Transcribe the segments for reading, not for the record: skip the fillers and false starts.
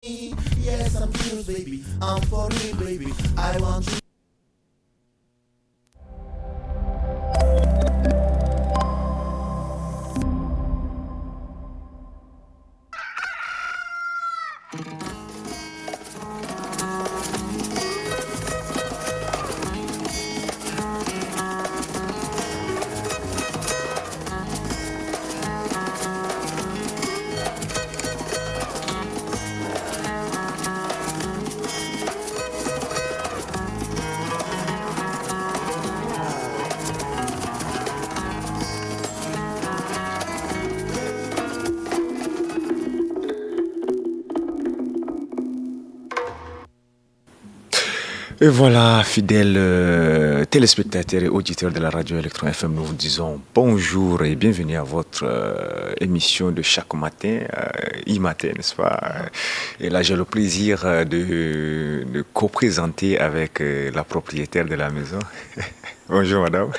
Yes, I'm curious, baby. I'm for real, baby. I want you. Et voilà, fidèles téléspectateurs et auditeurs de la radio Electron FM, nous vous disons bonjour et bienvenue à votre émission de chaque matin, e-matin, n'est-ce pas? Et là, j'ai le plaisir de co-présenter avec la propriétaire de la maison. Bonjour, madame.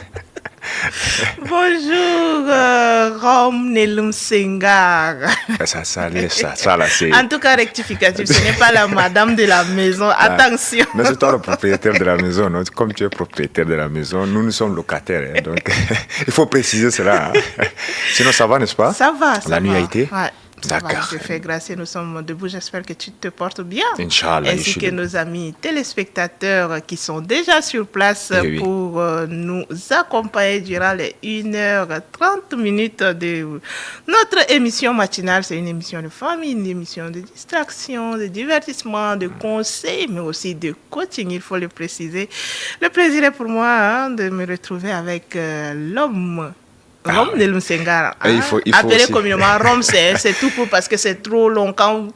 Bonjour, Rom Nelum Sengar. Ça, là, c'est... En tout cas, rectificatif, ce n'est pas la madame de la maison. Attention. Non, c'est toi le propriétaire de la maison. Non? Comme tu es propriétaire de la maison, nous sommes locataires. Hein, donc, il faut préciser cela. Hein. Sinon, ça va, n'est-ce pas? Ça va. La nuit a été? Ouais. D'accord. Je fais grâce et nous sommes debout. J'espère que tu te portes bien. Inch'Allah. Ainsi que nos amis téléspectateurs qui sont déjà sur place pour nous accompagner durant les 1h30 de notre émission matinale. C'est une émission de famille, une émission de distraction, de divertissement, de conseils, mais aussi de coaching, il faut le préciser. Le plaisir est pour moi de me retrouver avec l'homme. Rom Nelum Sengar, appelé aussi... communément Rom, c'est tout court parce que c'est trop long. Quand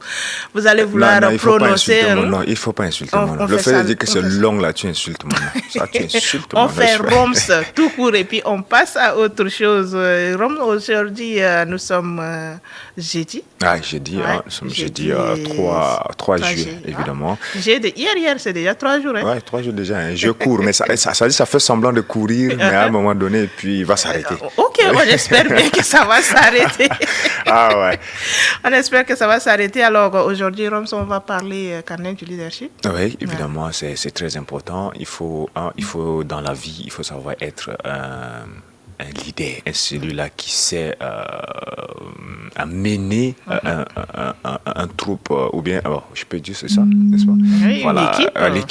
vous allez vouloir prononcer. Non, il ne faut pas insulter mon nom. Le fait de dire que c'est long là, tu insultes mon nom. Ça, tu insultes mon nom. On fait Roms tout court et puis on passe à autre chose. Rom, aujourd'hui, nous sommes jeudi. Ah, jeudi, ouais, nous sommes jeudi 3 juillet, évidemment. Hier, c'est déjà 3 jours. Hein? Oui, 3 jours déjà. Hein. Je cours, mais ça fait semblant de courir, mais à un moment donné, puis il va s'arrêter. Ok, on espère bien que ça va s'arrêter. Ah ouais. On espère que ça va s'arrêter. Alors aujourd'hui, Roms, on va parler carnet du leadership. Oui, évidemment, c'est très important. Il faut dans la vie, il faut savoir être un leader, celui-là qui sait amener un troupe, ou bien, je peux dire c'est ça, n'est-ce pas? Oui, voilà,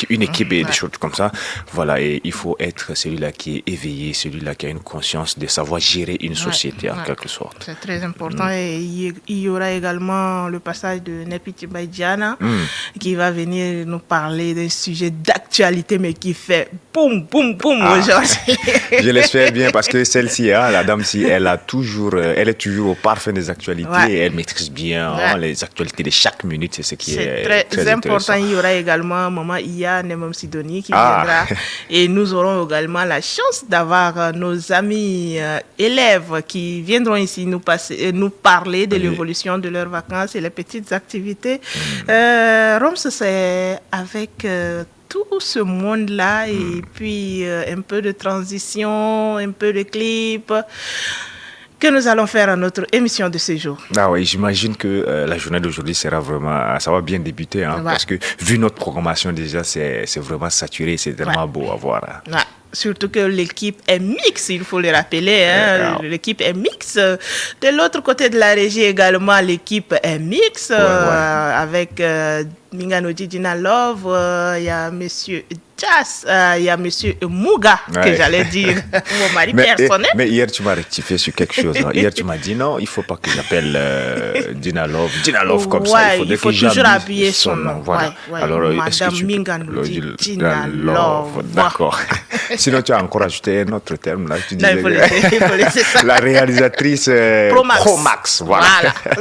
une équipe et ouais. des choses comme ça. Voilà, et il faut être celui-là qui est éveillé, celui-là qui a une conscience de savoir gérer une société en quelque sorte. C'est très important. Et il y aura également le passage de Nepiti Baïdiana qui va venir nous parler d'un sujet d'actualité, mais qui fait boum, boum, boum aujourd'hui. Je l'espère bien parce que celle-ci, la dame-ci, elle est toujours au parfum des actualités et elle maîtrise bien les actualités de chaque minute. C'est ce qui est très important. Il y aura également Maman Iya Nemom Sidoni qui viendra et nous aurons également la chance d'avoir nos amis élèves qui viendront ici nous parler de l'évolution de leurs vacances et les petites activités. Roms, c'est avec tout ce monde-là et puis un peu de transition, un peu de clip que nous allons faire à notre émission de ce jour. Ah oui, j'imagine que la journée d'aujourd'hui ça va bien débuter parce que vu notre programmation déjà, c'est vraiment saturé, c'est tellement beau à voir. Ouais. Surtout que l'équipe est mixte, il faut le rappeler. L'équipe est mixte. De l'autre côté de la régie également, l'équipe est mixte avec Minganodi Dina Love, il y a Monsieur Jazz, il y a Monsieur Mouga, que j'allais dire, mon mari personnel. Mais hier, tu m'as rectifié sur quelque chose. Hier, tu m'as dit non, il ne faut pas que j'appelle Dina Love comme ça. Il faut toujours appuyer son nom. Voilà. Alors, Madame Minganodi Dina Love. D'accord. Sinon, tu as encore ajouté un autre terme là. Tu disais il faut laisser ça. La réalisatrice Pro Max. Voilà.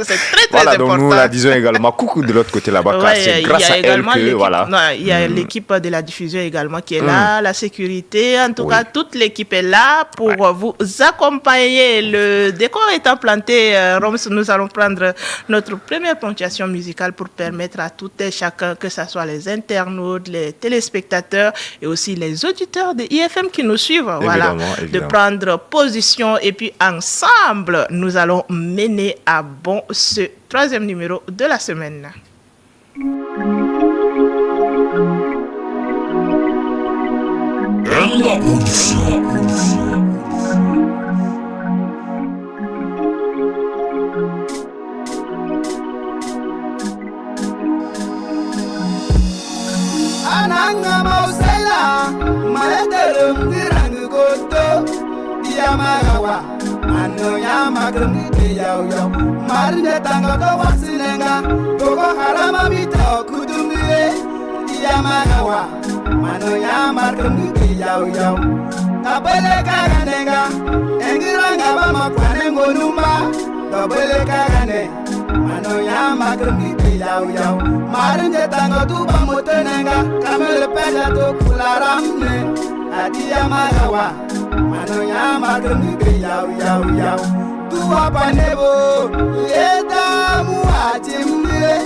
C'est très important. Donc nous la disons également. Coucou de l'autre côté là-bas. C'est grâce à elle que voilà. Il y a l'équipe de la diffusion également qui est là, la sécurité. En tout cas, toute l'équipe est là pour vous accompagner. Le décor étant planté, Roms, nous allons prendre notre première ponctuation musicale pour permettre à tout et chacun, que ce soit les internautes, les téléspectateurs et aussi les auditeurs de IFM qui nous suivent, évidemment. De prendre position et puis ensemble, nous allons mener à bon ce troisième numéro de la semaine. La production. Ananga mausela maederum dirang goto diamagawa ano yamagrum yau yau marne tanga to wasinenga gogo harama bito kudumire diamagawa ano yamagrum yau yau tabele kaganenga engiranga bama kwane ngonuma tabele kagane ano yamagrum yau yau marne tanga tu bamotenenga kamele pesa to kularamne adiamagawa ano yamagrum yau yau yau tu apanebo leta muachimire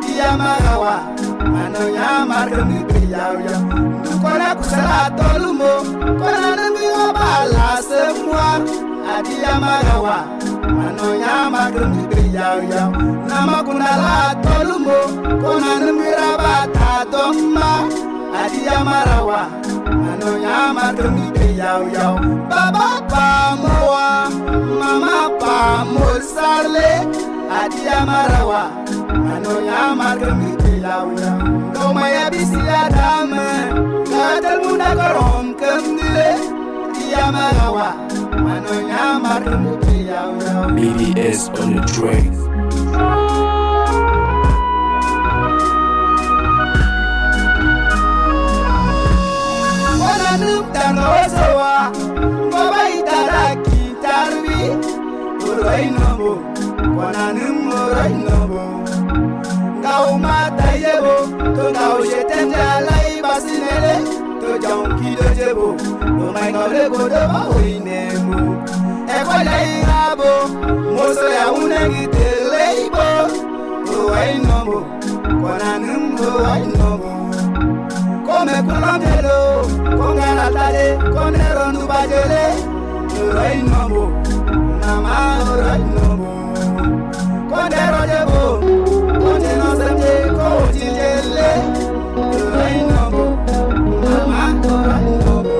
diamagawa ano yamagrum yau yau tu kona kusala tolumo kona nami obala semua adiamagawa ano yamagrum yau yau nama kunala tolumo kona nami rabata domma adiamarawa ano yamagrum yau yau baba pa moa mama pa mosale adiamarawa ano yamagrum yau yau koma ya bisi adame kadal muna korom kemdile adiamarawa ano yamagrum yau yau BBS on the track. Tanosoa, Gobai Taraki Tarbi, Urainobo, Wananum Urainobo, Gauma Tayebo, to now Shetenda Lai Basinele, to Jonki de Jebo, no my Norego de Bahuinemu, Equalay Abo, Mosoya Unagite Labor, Urainobo, Wananum Urainobo. Come kulangelo, kongana tale, konero nubajele, urai nobo, nama urai nobo. Konero jebo, konjeno semje, kojijele, urai nobo, nama urai nobo.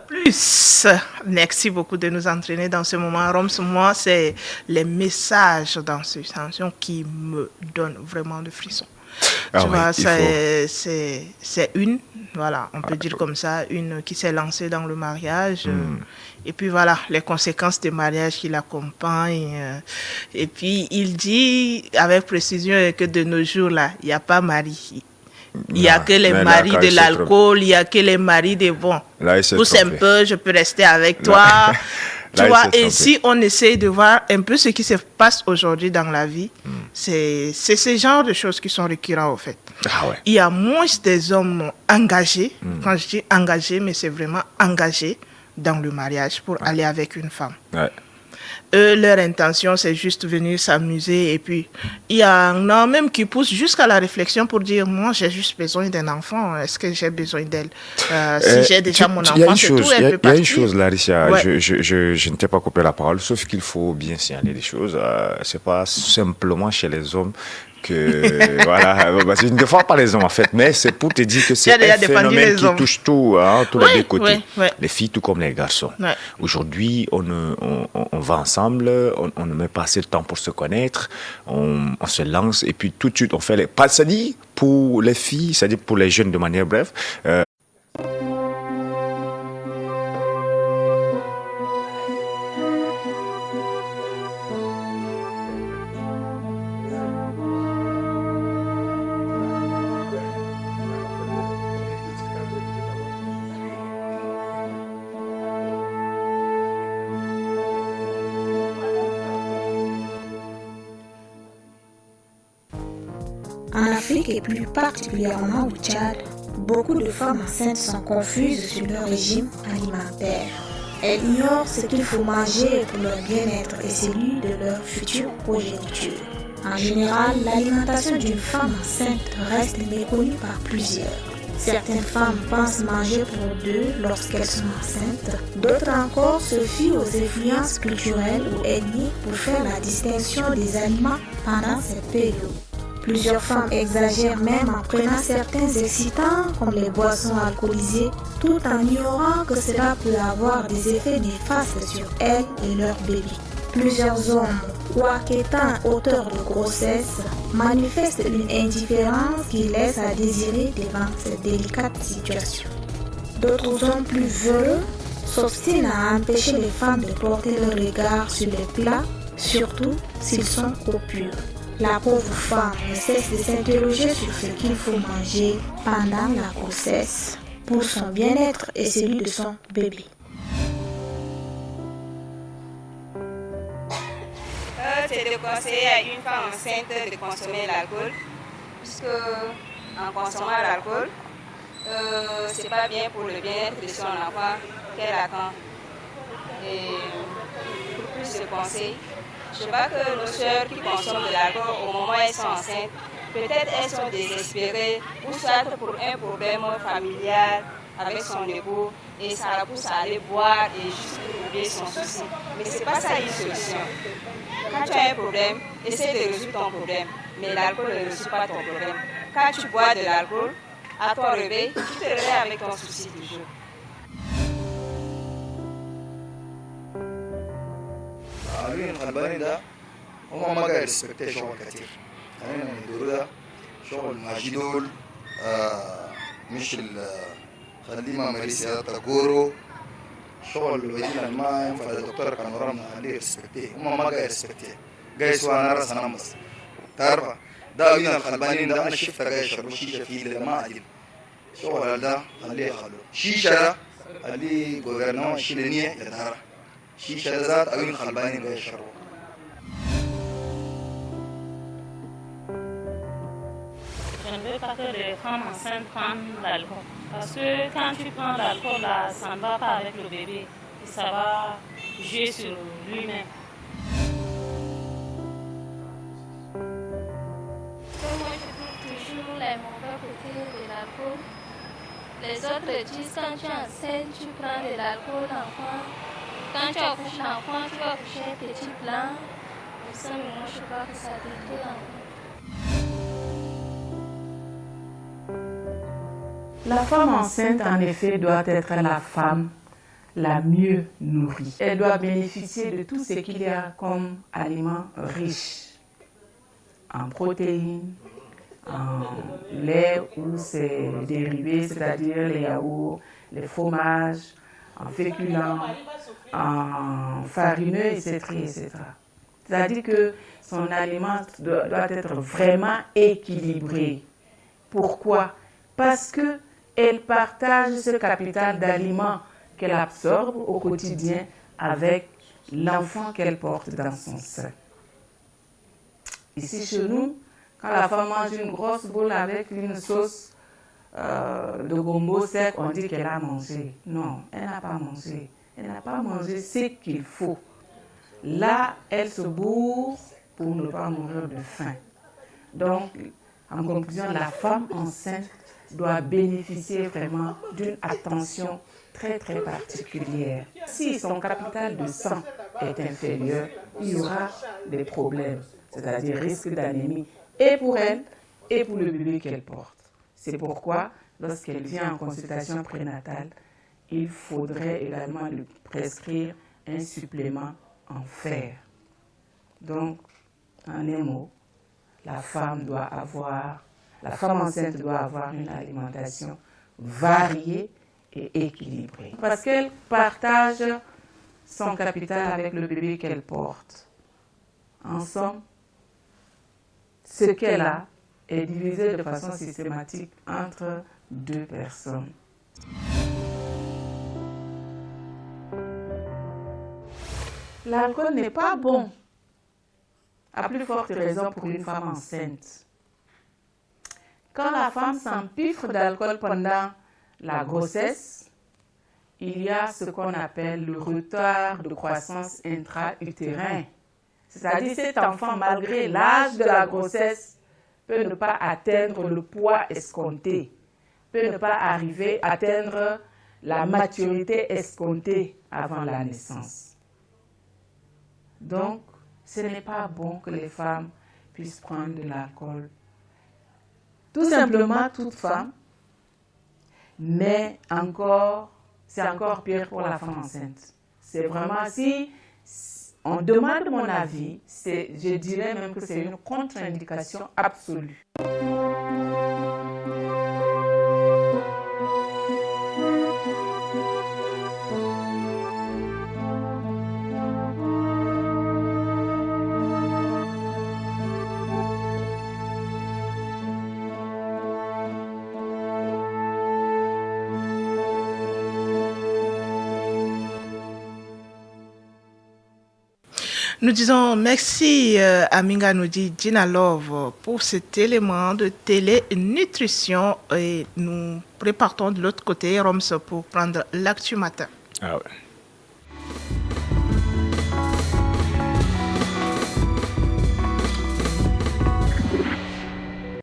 Plus, merci beaucoup de nous entraîner dans ce moment. Roms, moi, c'est les messages dans cette chanson qui me donnent vraiment le frisson. Tu vois, c'est une, voilà, on peut dire comme ça, une qui s'est lancée dans le mariage. Et puis voilà, les conséquences du mariage qui l'accompagnent. Et puis il dit avec précision que de nos jours, là, il n'y a pas mari. Il n'y a que les maris de l'alcool, il n'y a que les maris des bons. Pousse un peu, je peux rester avec toi. Tu vois, et si on essaie de voir un peu ce qui se passe aujourd'hui dans la vie, c'est ce genre de choses qui sont récurrents au fait. Ah ouais. Il y a moins des hommes engagés, quand je dis engagés, mais c'est vraiment engagés dans le mariage pour aller avec une femme. Ouais. Eux, leur intention, c'est juste venir s'amuser. Et puis, il y en a même qui poussent jusqu'à la réflexion pour dire, moi, j'ai juste besoin d'un enfant. Est-ce que j'ai besoin d'elle? Si j'ai déjà mon enfant, c'est tout, elle peut partir. Il y a une chose, Larissa, Ouais. je ne t'ai pas coupé la parole, sauf qu'il faut bien signaler des choses. C'est pas simplement chez les hommes que voilà, je ne défends pas les hommes en fait, mais c'est pour te dire que c'est un phénomène qui touche tout, hein, tous les deux côtés, les filles tout comme les garçons. Ouais. Aujourd'hui, on va ensemble, on ne met pas assez de temps pour se connaître, on se lance et puis tout de suite on fait les... Pas ça dit pour les filles, c'est-à-dire pour les jeunes de manière brève. En Afrique et plus particulièrement au Tchad, Beaucoup de femmes enceintes sont confuses sur leur régime alimentaire. Elles ignorent ce qu'il faut manger pour leur bien-être et celui de leur future progéniture. En général, l'alimentation d'une femme enceinte reste méconnue par plusieurs. Certaines femmes pensent manger pour deux lorsqu'elles sont enceintes. D'autres encore se fient aux influences culturelles ou ethniques pour faire la distinction des aliments pendant cette période. Plusieurs femmes exagèrent même en prenant certains excitants comme les boissons alcoolisées, tout en ignorant que cela peut avoir des effets néfastes sur elles et leur bébé. Plusieurs hommes, quoique étant auteurs de grossesse, manifestent une indifférence qui laisse à désirer devant cette délicate situation. D'autres hommes plus véreux s'obstinent à empêcher les femmes de porter leur regard sur les plats, surtout s'ils sont copieux. La pauvre femme ne cesse de s'interroger sur ce qu'il faut manger pendant la grossesse pour son bien-être et celui de son bébé. C'est de conseiller à une femme enceinte de consommer l'alcool, puisque en consommant l'alcool, c'est pas bien pour le bien-être de son enfant qu'elle attend. Et pour plus de conseils, je vois que nos sœurs qui consomment de l'alcool au moment où elles sont enceintes, peut-être elles sont désespérées ou soit pour un problème familial avec son époux et ça la pousse à aller boire et juste oublier son souci. Mais c'est pas ça une solution. Quand tu as un problème, essaie de résoudre ton problème. Mais l'alcool ne résout pas ton problème. Quand tu bois de l'alcool, à ton réveil, tu te réveilles avec ton souci du jour. عارفين الخلباني ده هم ما قاعد يرسبكتي شغل كتير يعني يدوروا ده شغل ماشي دول مش خليه ما مريسي تقورو شغل ويجينا ما ينفع الدكتور كان ورانا خليه يرسبكتي هم ما قاعد يرسبكتي قاعد سوا انا راس انا مص تعرف ده وين الخلبانين ده انا شفته قاعد يشربوا شيشه فيه اللي ما عدل شغل ده خليه يخلوه شيشه ده اللي جوفرنمون شيلينيه يدارا شيشه ذات او الخلبانين قاعد يشربوا. Je ne veux pas que les femmes enceintes prennent l'alcool. Parce que quand tu prends l'alcool, là, ça ne va pas avec le bébé. Et ça va jouer sur lui-même. Moi, je trouve toujours les mauvais côtés de l'alcool. Les autres disent quand tu es enceinte, tu prends de l'alcool, l'enfant. Quand tu accouches l'enfant, tu vas accoucher un petit blanc. Pour ça, mais moi, je crois que ça détruit l'enfant. La femme enceinte, en effet, doit être la femme la mieux nourrie. Elle doit bénéficier de tout ce qu'il y a comme aliments riches en protéines, en lait ou ses dérivés, c'est-à-dire les yaourts, les fromages, en féculents, en farineux, etc. C'est-à-dire que son aliment doit être vraiment équilibré. Pourquoi? Parce qu'elle partage ce capital d'aliments qu'elle absorbe au quotidien avec l'enfant qu'elle porte dans son sein. Ici chez nous, quand la femme mange une grosse boule avec une sauce de gombo sec, on dit qu'elle a mangé. Non, elle n'a pas mangé. Elle n'a pas mangé ce qu'il faut. Là, elle se bourre pour ne pas mourir de faim. Donc, en conclusion, la femme enceinte doit bénéficier vraiment d'une attention très très particulière. Si son capital de sang est inférieur, il y aura des problèmes, c'est-à-dire risque d'anémie, et pour elle et pour le bébé qu'elle porte. C'est pourquoi, lorsqu'elle vient en consultation prénatale, il faudrait également lui prescrire un supplément en fer. Donc, en un mot, la femme enceinte doit avoir une alimentation variée et équilibrée. Parce qu'elle partage son capital avec le bébé qu'elle porte. En somme, ce qu'elle a est divisé de façon systématique entre deux personnes. L'alcool n'est pas bon, à plus forte raison pour une femme enceinte. Quand la femme s'empiffre d'alcool pendant la grossesse, il y a ce qu'on appelle le retard de croissance intra-utérin. C'est-à-dire cet enfant, malgré l'âge de la grossesse, peut ne pas atteindre le poids escompté, peut ne pas arriver à atteindre la maturité escomptée avant la naissance. Donc, ce n'est pas bon que les femmes puissent prendre de l'alcool. Tout simplement, toute femme, mais c'est encore pire pour la femme enceinte. C'est vraiment, si on demande mon avis, je dirais même que c'est une contre-indication absolue. Nous disons merci à Minganoudi Dinalov pour cet élément de télénutrition et nous préparons de l'autre côté Roms pour prendre l'actu matin. Ah ouais.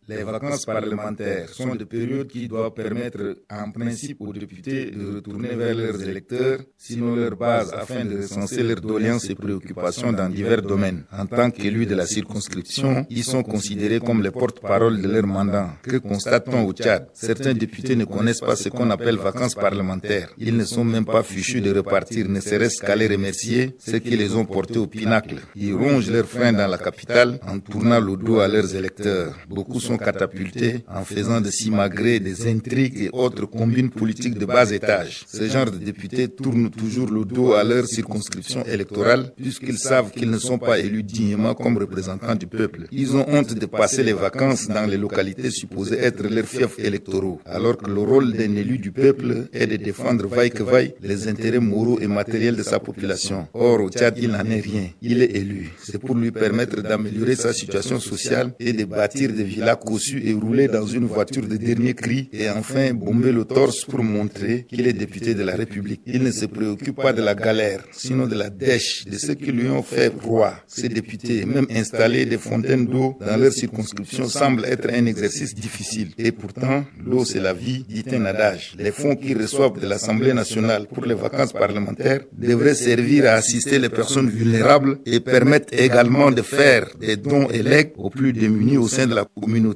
Les vacances parlementaires sont des périodes qui doivent permettre en principe aux députés de retourner vers leurs électeurs, sinon leur base, afin de recenser leurs doléances et préoccupations dans divers domaines. En tant qu'élus de la circonscription, ils sont considérés comme les porte-parole de leur mandat. Que constate-t-on au Tchad? Certains députés ne connaissent pas ce qu'on appelle vacances parlementaires. Ils ne sont même pas fichus de repartir, ne serait-ce qu'à les remercier, ceux qui les ont portés au pinacle. Ils rongent leurs freins dans la capitale en tournant le dos à leurs électeurs. Beaucoup sont catapultés en faisant de simagrées, des intrigues et autres combines politiques de bas étage. Ce genre de députés tournent toujours le dos à leur circonscription électorale puisqu'ils savent qu'ils ne sont pas élus dignement comme représentants du peuple. Ils ont honte de passer les vacances dans les localités supposées être leurs fiefs électoraux, alors que le rôle d'un élu du peuple est de défendre vaille que vaille les intérêts moraux et matériels de sa population. Or, au Tchad, il n'en est rien. Il est élu. C'est pour lui permettre d'améliorer sa situation sociale et de bâtir des villas cossu et rouler dans une voiture de dernier cri et enfin bomber le torse pour montrer qu'il est député de la République. Il ne se préoccupe pas de la galère, sinon de la dèche, de ceux qui lui ont fait roi. Ces députés, même installer des fontaines d'eau dans leur circonscription, semble être un exercice difficile. Et pourtant, l'eau c'est la vie, dit un adage. Les fonds qu'ils reçoivent de l'Assemblée nationale pour les vacances parlementaires devraient servir à assister les personnes vulnérables et permettre également de faire des dons et legs aux plus démunis au sein de la communauté.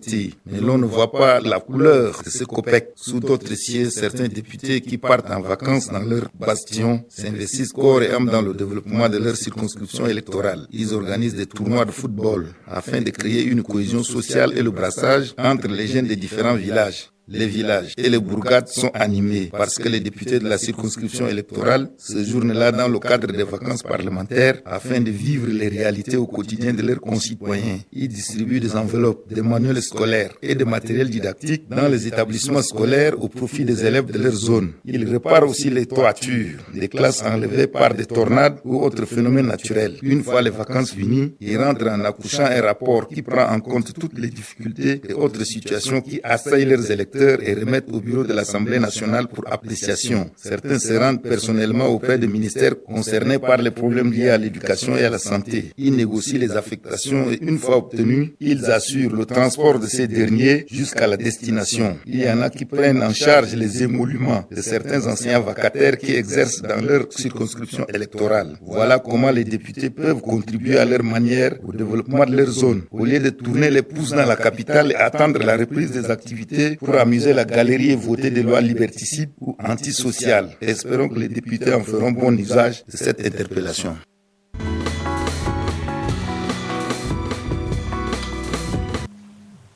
Mais l'on ne voit pas la couleur de ce COPEC. Sous d'autres cieux, certains députés qui partent en vacances dans leur bastion s'investissent corps et âme dans le développement de leur circonscription électorale. Ils organisent des tournois de football afin de créer une cohésion sociale et le brassage entre les jeunes des différents villages. Les villages et les bourgades sont animés parce que les députés de la circonscription électorale séjournent là dans le cadre des vacances parlementaires afin de vivre les réalités au quotidien de leurs concitoyens. Ils distribuent des enveloppes, des manuels scolaires et des matériels didactiques dans les établissements scolaires au profit des élèves de leur zone. Ils réparent aussi les toitures des classes enlevées par des tornades ou autres phénomènes naturels. Une fois les vacances finies, ils rentrent en accouchant un rapport qui prend en compte toutes les difficultés et autres situations qui assaillent leurs électeurs et remettent au bureau de l'Assemblée nationale pour appréciation. Certains se rendent personnellement auprès des ministères concernés par les problèmes liés à l'éducation et à la santé. Ils négocient les affectations et une fois obtenus, ils assurent le transport de ces derniers jusqu'à la destination. Il y en a qui prennent en charge les émoluments de certains enseignants vacataires qui exercent dans leur circonscription électorale. Voilà comment les députés peuvent contribuer à leur manière au développement de leur zone. Au lieu de tourner les pouces dans la capitale et attendre la reprise des activités pour amuser la galerie et voter des lois liberticides ou antisociales. Espérons que les députés en feront bon usage de cette interpellation.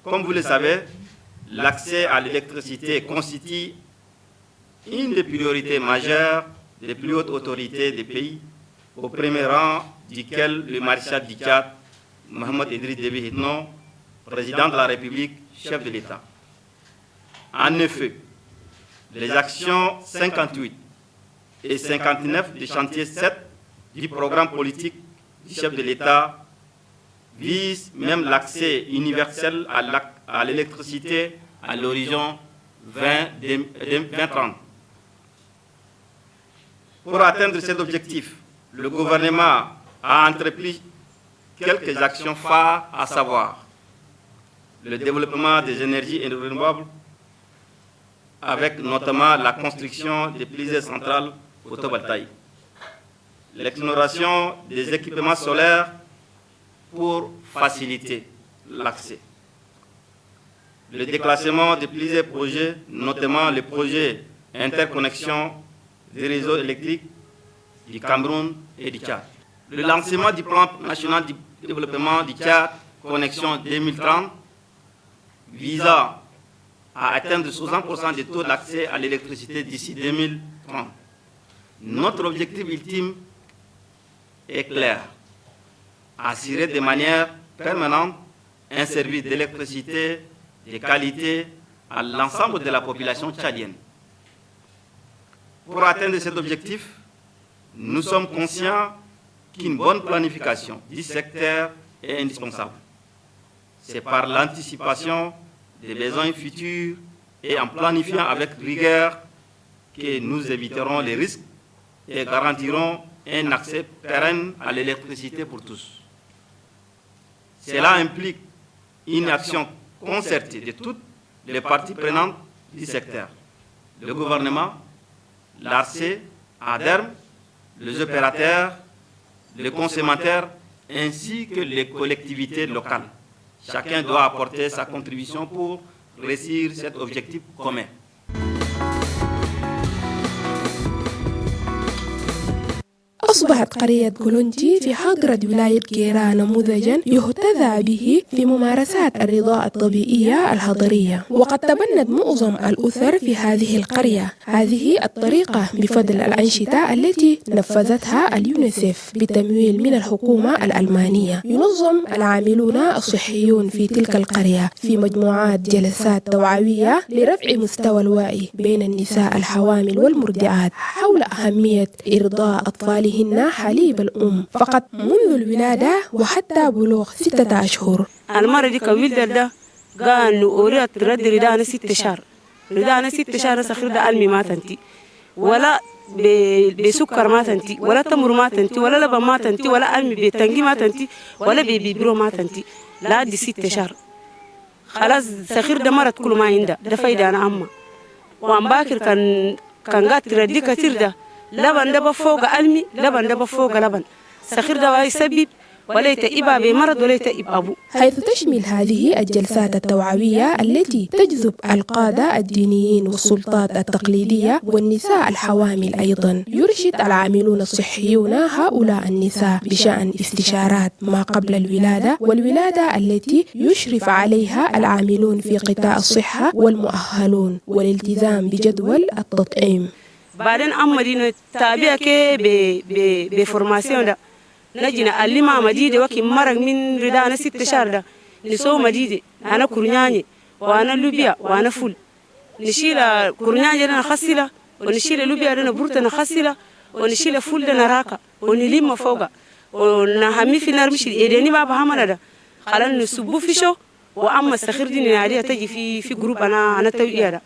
Comme vous le savez, l'accès à l'électricité constitue une des priorités majeures des plus hautes autorités des pays, au premier rang duquel le maréchal du Tchad, Mohamed Idriss Déby Itno, président de la République, chef de l'État. En effet, les actions 58 et 59 du chantier 7 du programme politique du chef de l'État visent même l'accès universel à l'électricité à l'horizon 2030. Pour atteindre cet objectif, le gouvernement a entrepris quelques actions phares, à savoir le développement des énergies renouvelables, avec notamment la construction de plusieurs centrales photovoltaïques, l'exploration des équipements solaires pour faciliter l'accès, le déclassement de plusieurs projets, notamment le projet interconnexion des réseaux électriques du Cameroun et du Tchad, le lancement du plan national de développement du Tchad, connexion 2030, visant à atteindre 60% des taux d'accès à l'électricité d'ici 2030. Notre objectif ultime est clair: assurer de manière permanente un service d'électricité de qualité à l'ensemble de la population tchadienne. Pour atteindre cet objectif, nous sommes conscients qu'une bonne planification du secteur est indispensable. C'est par l'anticipation des besoins futurs et en planifiant avec rigueur que nous éviterons les risques et garantirons un accès pérenne à l'électricité pour tous. Cela implique une action concertée de toutes les parties prenantes du secteur: le gouvernement, l'ARC, ADERM, les opérateurs, les consommateurs ainsi que les collectivités locales. Chacun doit apporter sa contribution pour réussir cet objectif commun. أصبحت قرية كولونجي في حاضرة ولاية كيرا نموذجا يهتدى به في ممارسات الرضاعة الطبيعية الحضرية، وقد تبنت معظم الأسر في هذه القرية هذه الطريقة بفضل الأنشطة التي نفذتها اليونيسيف بتمويل من الحكومة الألمانية. ينظم العاملون الصحيون في تلك القرية في مجموعات جلسات توعوية لرفع مستوى الوعي بين النساء الحوامل والمرضعات حول أهمية إرضاء أطفالهن حليب الأم فقط منذ الولادة وحتى بلوغ 6 أشهر. المرة دي كولدت ده قال إنه أوريت ترد ردانا 6 شهر، ردانا 6 شهر سخير ده ألمي ما تنتي ولا بسكر ما تنتي ولا تمر ما تنتي ولا لبن ما تنتي ولا ألمي بتنجي ما تنتي ولا بيبرو ما تنتي، لا دي 6 شهر خلاص سخير ده مرض كل ما عنده ده فايدة أنا أما وأم باكر كان قاعد تردي كتير ده لبن ده بفوق ألمي لبن ده بفوق لبن سخير ده يسبب ولا يتئب بمرض ولا يتئب أبو. حيث تشمل هذه الجلسات التوعوية التي تجذب القادة الدينيين والسلطات التقليدية والنساء الحوامل أيضا. يرشد العاملون الصحيون هؤلاء النساء بشأن استشارات ما قبل الولادة والولادة التي يشرف عليها العاملون في قطاع الصحة والمؤهلون والالتزام بجدول التطعيم. بعدين أما دينا تابع كي بفورماسيون ده نجينا علمها مديدة وكي مرق من ردانا 6 شهر ده نسو مديدة أنا كورنياني وأنا لوبيا وأنا فول نشيل كورنياني ده نخسله ونشيل لوبيا ده نبرت نخسله ونشيل فول ده نراكا ونلم فوقه ونهمي في نرمش إيديني بابا همنا ده خلنا نسبو في شو وأما السخير دي نادية تجي في جروب أنا تويا ده.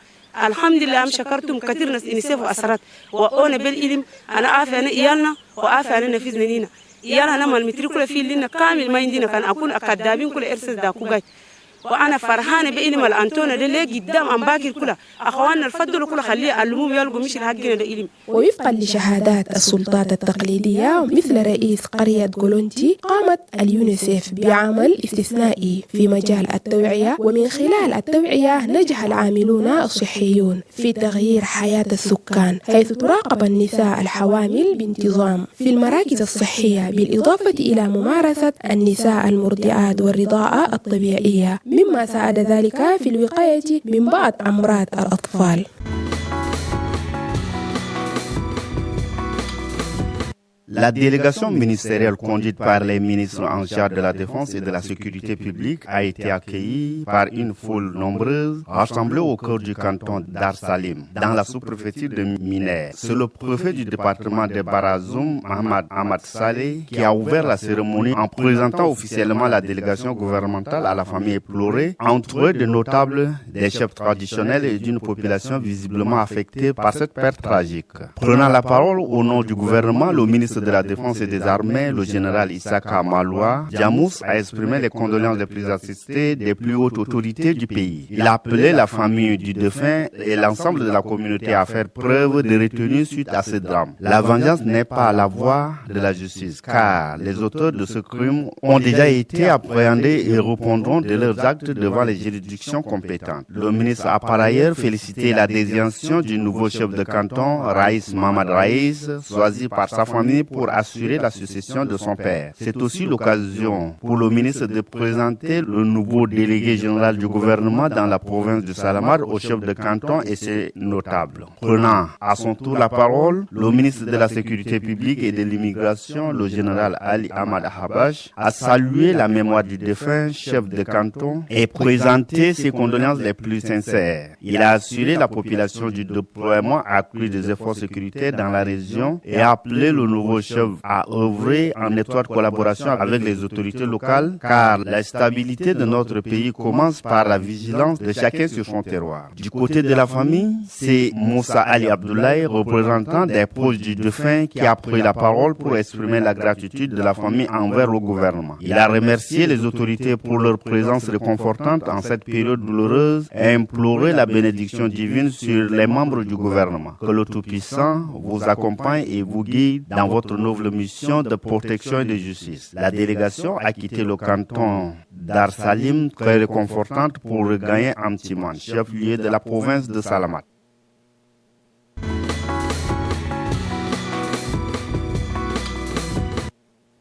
الحمد لله شكرتم كثير ناس إنساف وأسرات وأنا بالإلم أنا عارفة أنا إيالنا وعارفة أنا نفذنا لينا إيالنا لما المتركوا في لنا كامل ما عندنا كان أكون أكادابين كل إرسال داكو جاي وأنا فرحانة بإلم الأنتونة ده ليه قدام أم باكر كلها أخواننا الفضل كلها خليه اللموم يلقوا مش الحقنا ده إلم. ووفقا لشهادات السلطات التقليدية مثل رئيس قرية كولونجي قامت اليونيسيف بعمل استثنائي في مجال التوعية، ومن خلال التوعية نجح العاملون الصحيون في تغيير حياة السكان حيث تراقب النساء الحوامل بانتظام في المراكز الصحية بالإضافة إلى ممارسة النساء المرضعات والرضاعة الطبيعية مما ساعد ذلك في الوقاية من بعض أمراض الأطفال. La délégation ministérielle conduite par les ministres en charge de la Défense et de la Sécurité publique a été accueillie par une foule nombreuse rassemblée au cœur du canton Dar Salim, dans la sous-préfecture de Mineur. C'est le préfet du département de Barazoum, Ahmad Saleh, qui a ouvert la cérémonie en présentant officiellement la délégation gouvernementale à la famille éplorée, entourée de notables, des chefs traditionnels et d'une population visiblement affectée par cette perte tragique. Prenant la parole au nom du gouvernement, le ministre de la Défense et des Armées, le général Issaka Maloua Djamous, a exprimé les condoléances les plus assistées des plus hautes autorités du pays. Il a appelé la famille du défunt et l'ensemble de la communauté à faire preuve de retenue suite à ce drame. La vengeance n'est pas la voie de la justice, car les auteurs de ce crime ont déjà été appréhendés et répondront de leurs actes devant les juridictions compétentes. Le ministre a par ailleurs félicité la désignation du nouveau chef de canton, Raïs Mamad Raïs, choisi par sa famille pour assurer la succession de son père. C'est aussi l'occasion pour le ministre de présenter le nouveau délégué général du gouvernement dans la province de Salamat au chef de canton et ses notables. Prenant à son tour la parole, le ministre de la Sécurité publique et de l'immigration, le général Ali Ahmad Habash, a salué la mémoire du défunt chef de canton et présenté ses condoléances les plus sincères. Il a assuré la population du déploiement accru des efforts sécuritaires dans la région et a appelé le nouveau chef à œuvrer en étroite collaboration avec les autorités locales, car la stabilité de notre pays commence par la vigilance de chacun sur son terroir. Du côté de la famille, c'est Moussa Ali Abdoulaye, représentant des proches du défunt, qui a pris la parole pour exprimer la gratitude de la famille envers le gouvernement. Il a remercié les autorités pour leur présence réconfortante en cette période douloureuse et imploré la bénédiction divine sur les membres du gouvernement. Que le Tout-Puissant vous accompagne et vous guide dans votre noble mission de protection et de justice. La délégation a quitté le canton Dar Salim très réconfortante pour regagner Amtiman, chef-lieu de la province de Salamat.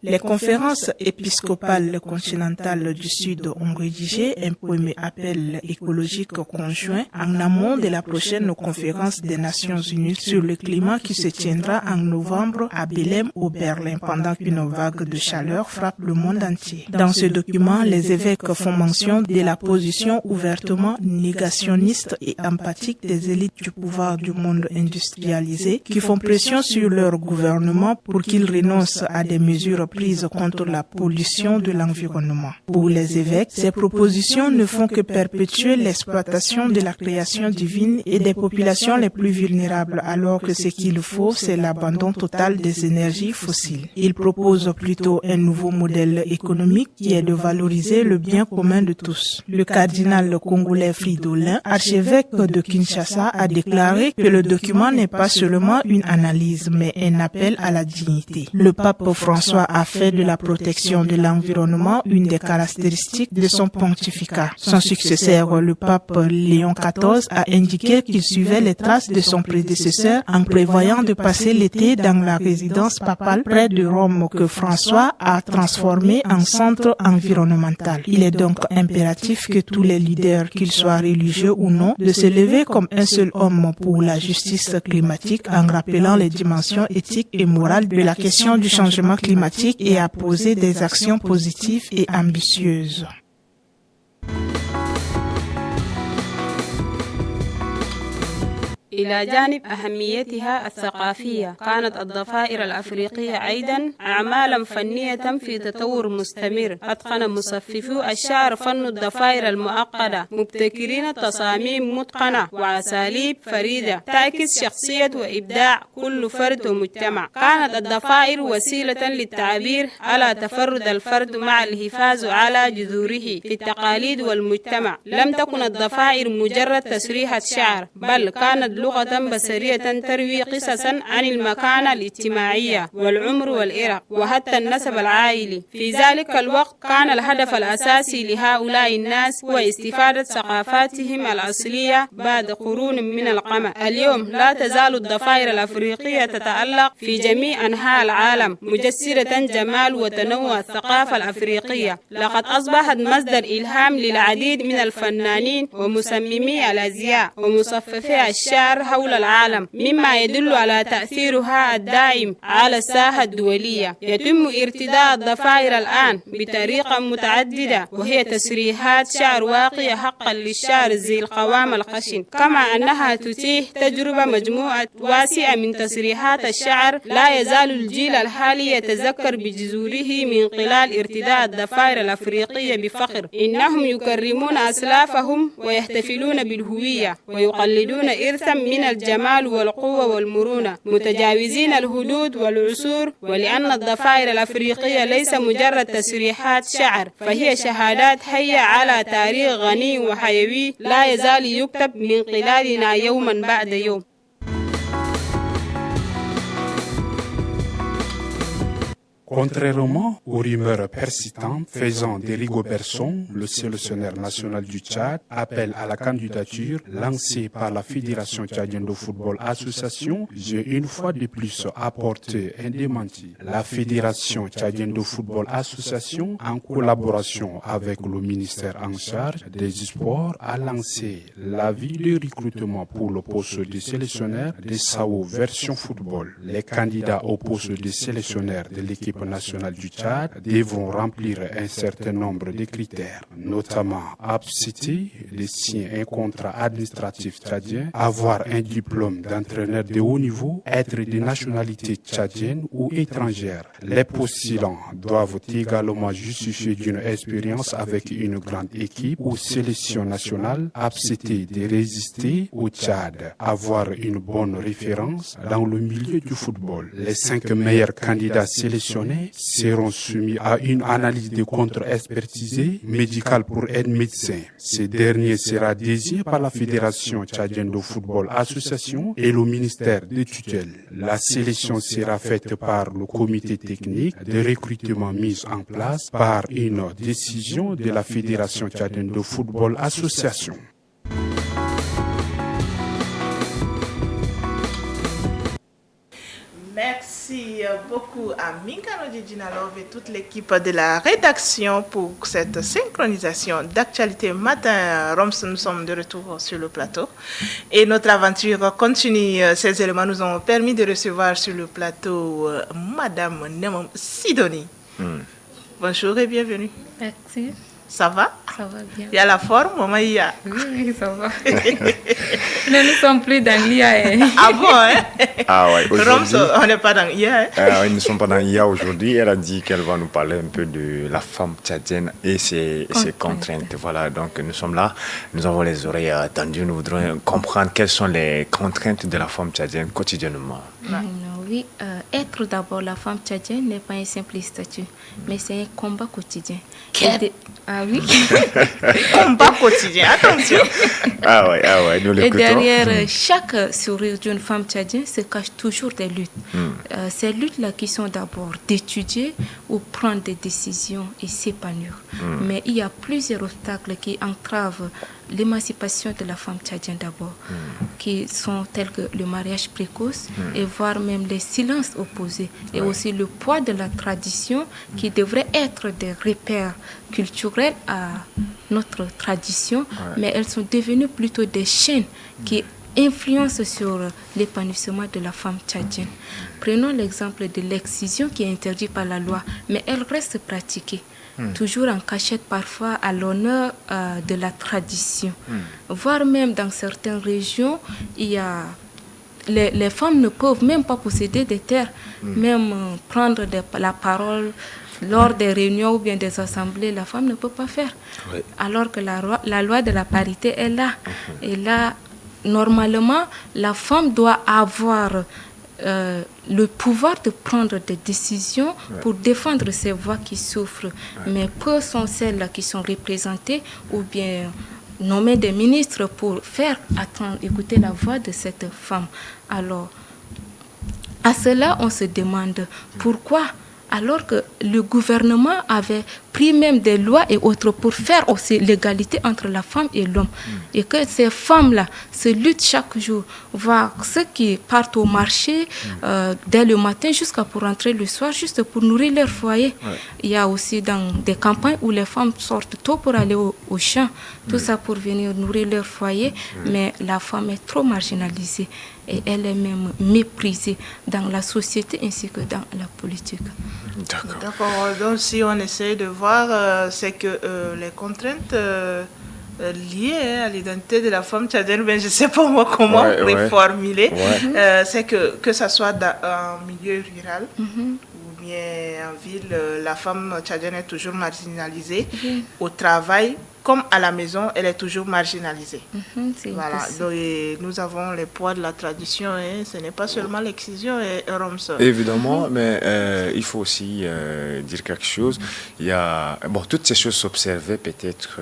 Les conférences épiscopales continentales du Sud ont rédigé un premier appel écologique conjoint en amont de la prochaine conférence des Nations Unies sur le climat qui se tiendra en novembre à Belém au Berlin pendant qu'une vague de chaleur frappe le monde entier. Dans ce document, les évêques font mention de la position ouvertement négationniste et empathique des élites du pouvoir du monde industrialisé qui font pression sur leur gouvernement pour qu'ils renoncent à des mesures prises contre la pollution de l'environnement. Pour les évêques, ces propositions ne font que perpétuer l'exploitation de la création divine et des populations les plus vulnérables, alors que ce qu'il faut, c'est l'abandon total des énergies fossiles. Ils proposent plutôt un nouveau modèle économique qui est de valoriser le bien commun de tous. Le cardinal congolais Fridolin, archevêque de Kinshasa, a déclaré que le document n'est pas seulement une analyse, mais un appel à la dignité. Le pape François a fait de la protection de l'environnement une des caractéristiques de son pontificat. Son successeur, le pape Léon XIV, a indiqué qu'il suivait les traces de son prédécesseur en prévoyant de passer l'été dans la résidence papale près de Rome que François a transformée en centre environnemental. Il est donc impératif que tous les leaders, qu'ils soient religieux ou non, de se lever comme un seul homme pour la justice climatique en rappelant les dimensions éthiques et morales de la question du changement climatique et à poser des actions positives et ambitieuses. إلى جانب أهميتها الثقافية، كانت الضفائر الأفريقية أيضا أعمالا فنية في تطور مستمر. أتقن مصففو الشعر فن الضفائر المعقدة، مبتكرين تصاميم متقنة وأساليب فريدة تعكس شخصية وإبداع كل فرد ومجتمع. كانت الضفائر وسيلة للتعبير على تفرد الفرد مع الحفاظ على جذوره في التقاليد والمجتمع. لم تكن الضفائر مجرد تسريحة شعر، بل كانت لغة بصرية تروي قصصا عن المكانة الاجتماعية والعمر والعرق وحتى النسب العائلي. في ذلك الوقت كان الهدف الأساسي لهؤلاء الناس هو استفادة ثقافاتهم الأصلية بعد قرون من القمع. اليوم لا تزال الضفائر الأفريقية تتألق في جميع أنحاء العالم مجسدة جمال وتنوع الثقافة الأفريقية. لقد أصبحت مصدر إلهام للعديد من الفنانين ومصممي الأزياء ومصففي الشعر الشعر حول العالم، مما يدل على تأثيرها الدائم على الساحة الدولية. يتم ارتداء الضفائر الآن بطريقة متعددة، وهي تسريحات شعر واقية حقا للشعر ذي القوام الخشن، كما أنها تتيح تجربة مجموعة واسعة من تسريحات الشعر. لا يزال الجيل الحالي يتذكر بجذوره من خلال ارتداء الضفائر الأفريقية بفخر. إنهم يكرمون أسلافهم ويحتفلون بالهوية ويقلدون إرثا من الجمال والقوة والمرونة، متجاوزين الحدود والعصور. ولأن الضفائر الأفريقية ليس مجرد تسريحات شعر، فهي شهادات حية على تاريخ غني وحيوي لا يزال يكتب من خلالنا يوما بعد يوم. Contrairement aux rumeurs persistantes faisant d'Éric Oberson, le sélectionneur national du Tchad, appel à la candidature lancée par la Fédération tchadienne de football association, j'ai une fois de plus apporté un démenti. La Fédération tchadienne de football association, en collaboration avec le ministère en charge des sports, a lancé l'avis de recrutement pour le poste de sélectionneur de SAO version football. Les candidats au poste de sélectionneur de l'équipe nationale du Tchad devront remplir un certain nombre de critères, notamment abciter, de signer un contrat administratif tchadien, avoir un diplôme d'entraîneur de haut niveau, être de nationalité tchadienne ou étrangère. Les postulants doivent également justifier d'une expérience avec une grande équipe ou sélection nationale, abciter de résister au Tchad, avoir une bonne référence dans le milieu du football. Les 5 meilleurs candidats sélectionnés seront soumis à une analyse de contre-expertisée médicale pour être médecin. Ce dernier sera désigné par la Fédération tchadienne de football association et le ministère de tutelle. La sélection sera faite par le comité technique de recrutement mis en place par une décision de la Fédération tchadienne de football association. Merci beaucoup à Minkano Djidjinalov et toute l'équipe de la rédaction pour cette synchronisation d'actualité matin. Roms, nous sommes de retour sur le plateau et notre aventure continue. Ces éléments nous ont permis de recevoir sur le plateau Madame Nemom Sidoni. Bonjour et bienvenue. Merci. Ça va? Ça va bien. Il y a la forme, maman Iya? Oui, ça va. Nous ne sommes plus dans l'IA. Ah bon, hein? Ah ouais, aujourd'hui... on n'est pas dans l'IA. Ils ne sont pas dans l'IA aujourd'hui. Elle a dit qu'elle va nous parler un peu de la femme tchadienne et ses contraintes. Voilà, donc nous sommes là. Nous avons les oreilles tendues. Nous voudrons comprendre quelles sont les contraintes de la femme tchadienne quotidiennement. Oui, être d'abord la femme tchadienne n'est pas un simple statut, mais c'est un combat quotidien. Ah oui. Combat quotidien, attention. Ah ouais, nous l'écoutons. Et derrière chaque sourire d'une femme tchadienne se cachent toujours des luttes. Ces luttes-là qui sont d'abord d'étudier ou prendre des décisions et s'épanouir. Mais il y a plusieurs obstacles qui entravent l'émancipation de la femme tchadienne d'abord, qui sont tels que le mariage précoce et voire même les silences opposés et aussi le poids de la tradition qui devrait être des repères culturels à notre tradition, mais elles sont devenues plutôt des chaînes qui influencent sur l'épanouissement de la femme tchadienne. Prenons l'exemple de l'excision qui est interdite par la loi, mais elle reste pratiquée. Toujours en cachette parfois à l'honneur de la tradition. Voire même dans certaines régions, il y a les femmes ne peuvent même pas posséder des terres, même prendre la parole lors des réunions ou bien des assemblées, la femme ne peut pas faire. Alors que la loi de la parité est là. Et là, normalement, la femme doit avoir le pouvoir de prendre des décisions pour défendre ces voix qui souffrent. Mais peu sont celles qui sont représentées ou bien nommer des ministres pour faire écouter la voix de cette femme. Alors, à cela, on se demande pourquoi, alors que le gouvernement avait pris même des lois et autres pour faire aussi l'égalité entre la femme et l'homme. Et que ces femmes-là se luttent chaque jour, voir ceux qui partent au marché dès le matin jusqu'à pour rentrer le soir, juste pour nourrir leur foyer. Il y a aussi dans des campagnes où les femmes sortent tôt pour aller au champ, tout ça pour venir nourrir leur foyer, mais la femme est trop marginalisée et elle est même méprisée dans la société ainsi que dans la politique. D'accord. Donc si on essaie de voir, c'est que les contraintes liées à l'identité de la femme tchadienne, je ne sais pas moi comment reformuler, c'est que ça soit en milieu rural ou bien en ville, la femme tchadienne est toujours marginalisée. Au travail, comme à la maison, elle est toujours marginalisée. Voilà. Donc, nous avons les poids de la tradition, ce n'est pas seulement l'excision et Romson. Évidemment, mais il faut aussi dire quelque chose. Il y a, toutes ces choses s'observaient peut-être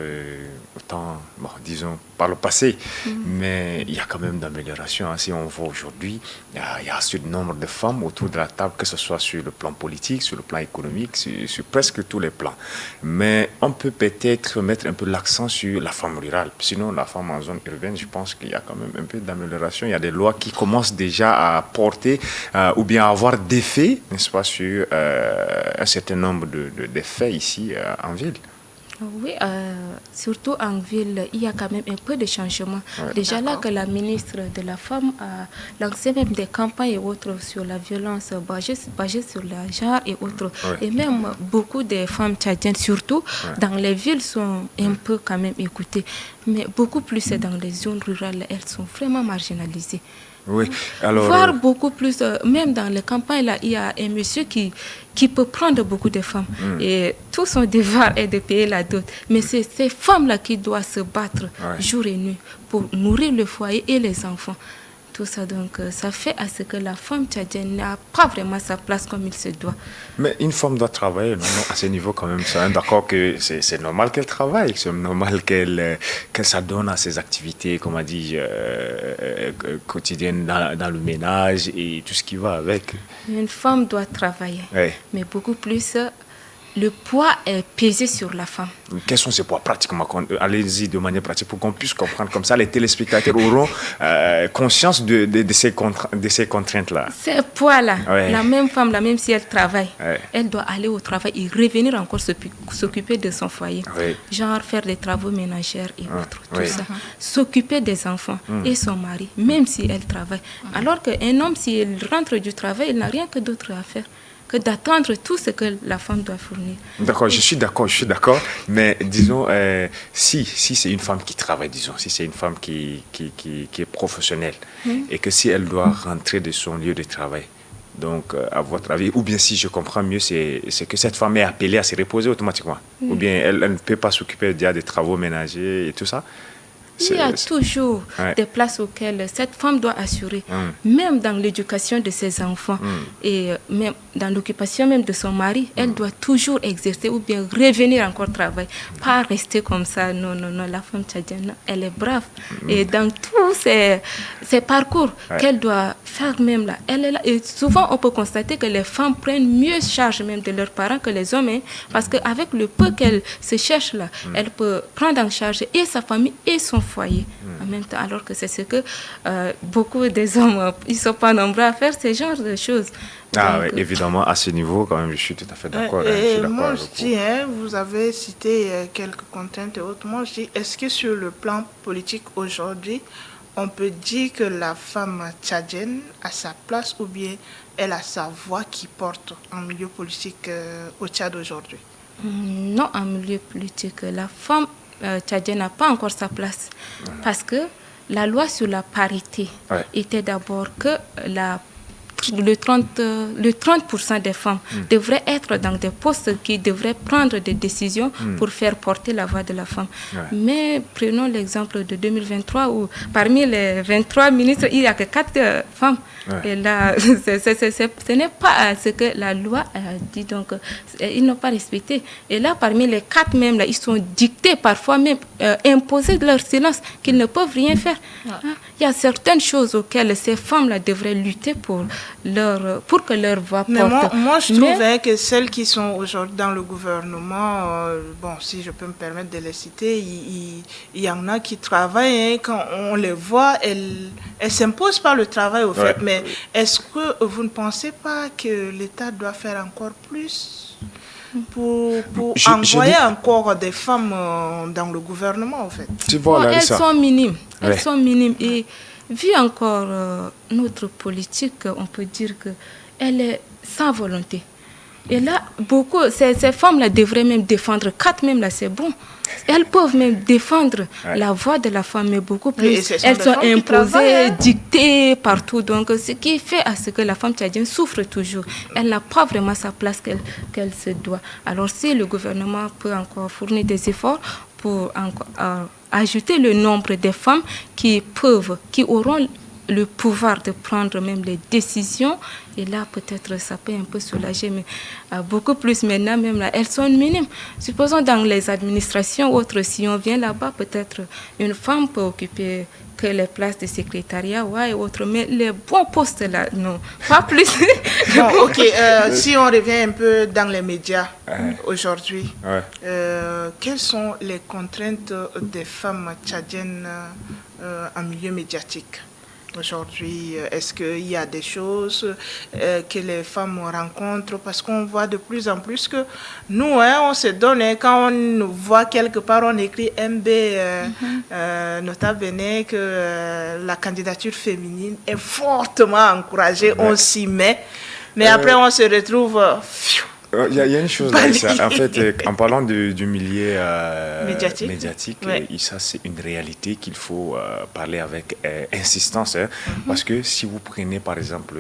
autant, disons, par le passé, mais il y a quand même d'amélioration. Si on voit aujourd'hui, il y a ce nombre de femmes autour de la table, que ce soit sur le plan politique, sur le plan économique, sur presque tous les plans. Mais on peut peut-être mettre un peu l'accent sur la femme rurale. Sinon, la femme en zone urbaine, je pense qu'il y a quand même un peu d'amélioration. Il y a des lois qui commencent déjà à porter ou bien à avoir des faits, n'est-ce pas, sur un certain nombre de faits ici en ville. Oui, surtout en ville, il y a quand même un peu de changement. Déjà là que la ministre de la Femme a lancé même des campagnes et autres sur la violence basée sur le genre et autres. Et même beaucoup de femmes tchadiennes, surtout dans les villes, sont un peu quand même écoutées. Mais beaucoup plus dans les zones rurales, elles sont vraiment marginalisées. Oui, alors... Voire beaucoup plus, même dans les campagnes, là, il y a un monsieur qui peut prendre beaucoup de femmes. Et tout son devoir est de payer la dot. Mais c'est ces femmes-là qui doivent se battre jour et nuit pour nourrir le foyer et les enfants. Tout ça, donc, ça fait à ce que la femme tchadienne n'a pas vraiment sa place comme il se doit. Mais une femme doit travailler, non, à ce niveau quand même. C'est d'accord que c'est normal qu'elle travaille, c'est normal qu'elle s'adonne à ses activités, comme on dit, quotidiennes dans le ménage et tout ce qui va avec. Une femme doit travailler, mais beaucoup plus... Le poids est pesé sur la femme. Quels sont ces poids pratiquement? Allez-y de manière pratique pour qu'on puisse comprendre. Comme ça, les téléspectateurs auront conscience de ces contraintes-là. Ces poids-là, la même femme, même si elle travaille, elle doit aller au travail et revenir encore s'occuper de son foyer. Genre faire des travaux ménagers et autres, tout ça. S'occuper des enfants et son mari, même si elle travaille. Alors qu'un homme, s'il rentre du travail, il n'a rien que d'autre à faire que d'attendre tout ce que la femme doit fournir. D'accord, je suis d'accord, mais disons, si c'est une femme qui travaille, disons, si c'est une femme qui est professionnelle, et que si elle doit rentrer de son lieu de travail, donc à votre avis, ou bien si je comprends mieux, c'est que cette femme est appelée à se reposer automatiquement, ou bien elle ne peut pas s'occuper des travaux ménagers et tout ça. Il y a toujours des places auxquelles cette femme doit assurer, même dans l'éducation de ses enfants et même dans l'occupation même de son mari, elle doit toujours exercer ou bien revenir encore travailler, pas rester comme ça. Non, la femme tchadienne, elle est brave. Et dans tous ces parcours qu'elle doit faire même là, elle est là. Et souvent, on peut constater que les femmes prennent mieux charge même de leurs parents que les hommes, parce qu'avec le peu qu'elle se cherche là, elle peut prendre en charge et sa famille et son foyer en même temps, alors que c'est ce que beaucoup des hommes, ils ne sont pas nombreux à faire ce genre de choses. Donc, évidemment, à ce niveau, quand même, je suis tout à fait d'accord. Moi, je dis, vous avez cité quelques contraintes et autres. Moi, je dis, est-ce que sur le plan politique aujourd'hui, on peut dire que la femme tchadienne a sa place ou bien elle a sa voix qui porte en milieu politique au Tchad aujourd'hui? Non, en milieu politique, la femme tchadienne n'a pas encore sa place. Parce que la loi sur la parité était d'abord que le 30% des femmes devraient être dans des postes qui devraient prendre des décisions pour faire porter la voix de la femme. Mais prenons l'exemple de 2023 où parmi les 23 ministres, il n'y a que 4 femmes. Et là, ce n'est pas ce que la loi a dit, donc ils n'ont pas respecté. Et là, parmi les 4 même, là, ils sont dictés, parfois même imposés de leur silence, qu'ils ne peuvent rien faire. il y a certaines choses auxquelles ces femmes-là devraient lutter pour que leur voix mais porte. Moi, je trouvais que celles qui sont aujourd'hui dans le gouvernement, bon, si je peux me permettre de les citer, il y en a qui travaillent, hein, quand on les voit, elles s'imposent par le travail au fait, mais est-ce que vous ne pensez pas que l'État doit faire encore plus pour envoyer encore des femmes dans le gouvernement, en fait? Elles sont minimes. Elles sont minimes. Et vu encore notre politique, on peut dire qu'elle est sans volonté. Et là, ces femmes-là devraient même défendre, 4 même là, c'est bon. Elles peuvent même défendre la voix de la femme, mais beaucoup plus. Elles sont imposées, dictées partout. Donc, ce qui fait à ce que la femme tchadienne souffre toujours. Elle n'a pas vraiment sa place qu'elle se doit. Alors, si le gouvernement peut encore fournir des efforts pour ajouter le nombre des femmes qui auront le pouvoir de prendre même les décisions, et là peut-être ça peut un peu soulager, mais beaucoup plus maintenant même là, elles sont minimes. Supposons dans les administrations autres, si on vient là-bas, peut-être une femme peut occuper que les places de secrétariat et autres, mais les bons postes là, non, pas plus. Bon, ok, si on revient un peu dans les médias aujourd'hui, quelles sont les contraintes des femmes tchadiennes en milieu médiatique aujourd'hui? Est-ce qu'il y a des choses que les femmes rencontrent? Parce qu'on voit de plus en plus que nous, on se donne, quand on nous voit quelque part, on écrit MB, nota bene, que la candidature féminine est fortement encouragée, on s'y met, mais après on se retrouve... Il y a une chose là, ça, en fait, en parlant du milieu médiatique ça c'est une réalité qu'il faut parler avec insistance, parce que si vous prenez par exemple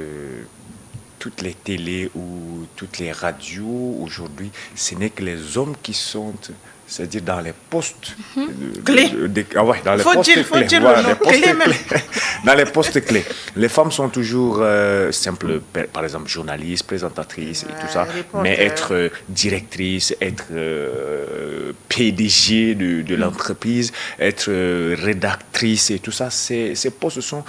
toutes les télés ou toutes les radios aujourd'hui, ce n'est que les hommes qui sont, c'est-à-dire dans les postes clés. Dans les postes clés. Les femmes sont toujours simples, par exemple journalistes, présentatrices et tout ça, mais être directrice, être PDG de l'entreprise, être rédactrice et tout ça, ces postes sont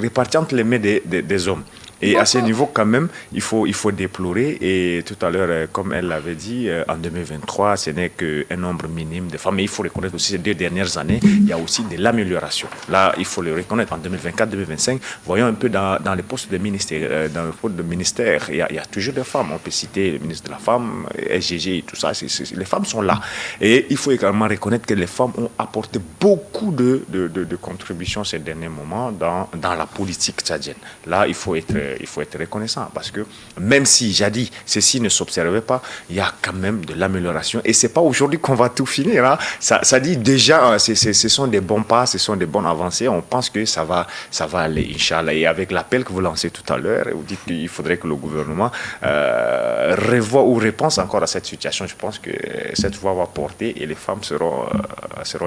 répartis entre les mains des hommes. Et à ce niveau, quand même, il faut déplorer. Et tout à l'heure, comme elle l'avait dit, en 2023, ce n'est qu'un nombre minime de femmes. Mais il faut reconnaître aussi ces 2 dernières années, il y a aussi de l'amélioration. Là, il faut le reconnaître. En 2024-2025, voyons un peu dans les postes de ministère. Dans le poste de ministère, il y a toujours des femmes. On peut citer le ministre de la Femme, SGG et tout ça. Les femmes sont là. Et il faut également reconnaître que les femmes ont apporté beaucoup de contributions ces derniers moments dans la politique tchadienne. Là, il faut être reconnaissant, parce que même si, jadis, ceci ne s'observait pas, il y a quand même de l'amélioration. Et c'est pas aujourd'hui qu'on va tout finir. Hein. Ça dit déjà, ce sont des bons pas, ce sont des bonnes avancées. On pense que ça va aller, Inch'Allah. Et avec l'appel que vous lancez tout à l'heure, vous dites qu'il faudrait que le gouvernement revoie ou repense encore à cette situation. Je pense que cette voix va porter et les femmes seront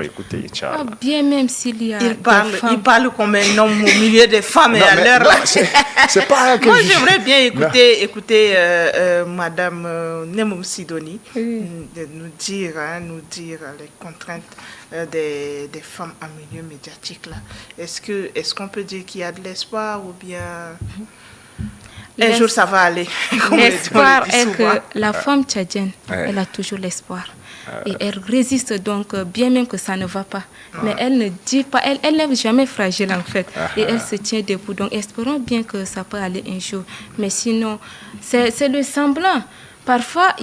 écoutées, Inch'Allah. Bien même s'il y a il parle comme un homme au milieu des femmes et à l'heure. C'est pas que moi, j'aimerais bien écouter Madame Nemoum Sidoni de nous dire les contraintes des femmes en milieu médiatique là. Est-ce qu'on peut dire qu'il y a de l'espoir ou bien un jour ça va aller? L'espoir est que la femme tchadienne, elle a toujours l'espoir. Et elle résiste donc, bien même que ça ne va pas. Mais elle ne dit pas, elle n'est jamais fragile en fait. Et elle se tient debout. Donc espérons bien que ça peut aller un jour. Mais sinon, c'est le semblant. Parfois,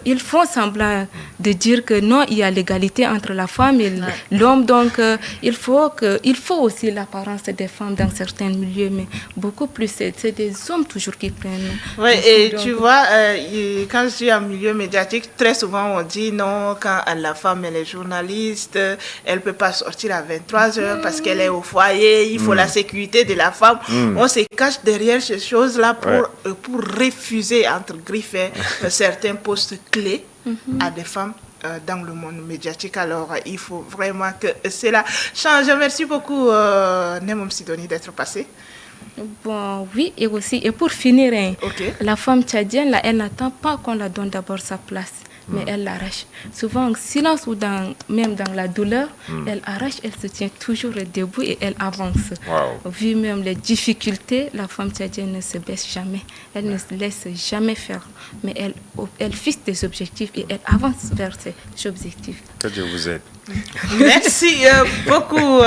ils font semblant de dire que non, il y a l'égalité entre la femme et l'homme. Donc, il faut aussi l'apparence des femmes dans certains milieux, mais beaucoup plus, c'est des hommes toujours qui prennent. Oui, et donc, tu vois, quand je suis en milieu médiatique, très souvent on dit non, quand la femme elle est journaliste, elle ne peut pas sortir à 23h parce qu'elle est au foyer, il faut la sécurité de la femme. On se cache derrière ces choses-là pour refuser, entre griffes, certains postes clés à des femmes dans le monde médiatique. Alors, il faut vraiment que cela change. Merci beaucoup, Nemoum Sidoni, d'être passée. Bon, oui, et pour finir, la femme tchadienne, là, elle n'attend pas qu'on la donne d'abord sa place. mais elle l'arrache. Souvent, en silence ou même dans la douleur, elle arrache, elle se tient toujours debout et elle avance. Vu même les difficultés, la femme tchadienne ne se baisse jamais. Elle ne se laisse jamais faire. Mais elle fixe des objectifs et elle avance vers ces objectifs. Que Dieu vous aide. Merci beaucoup,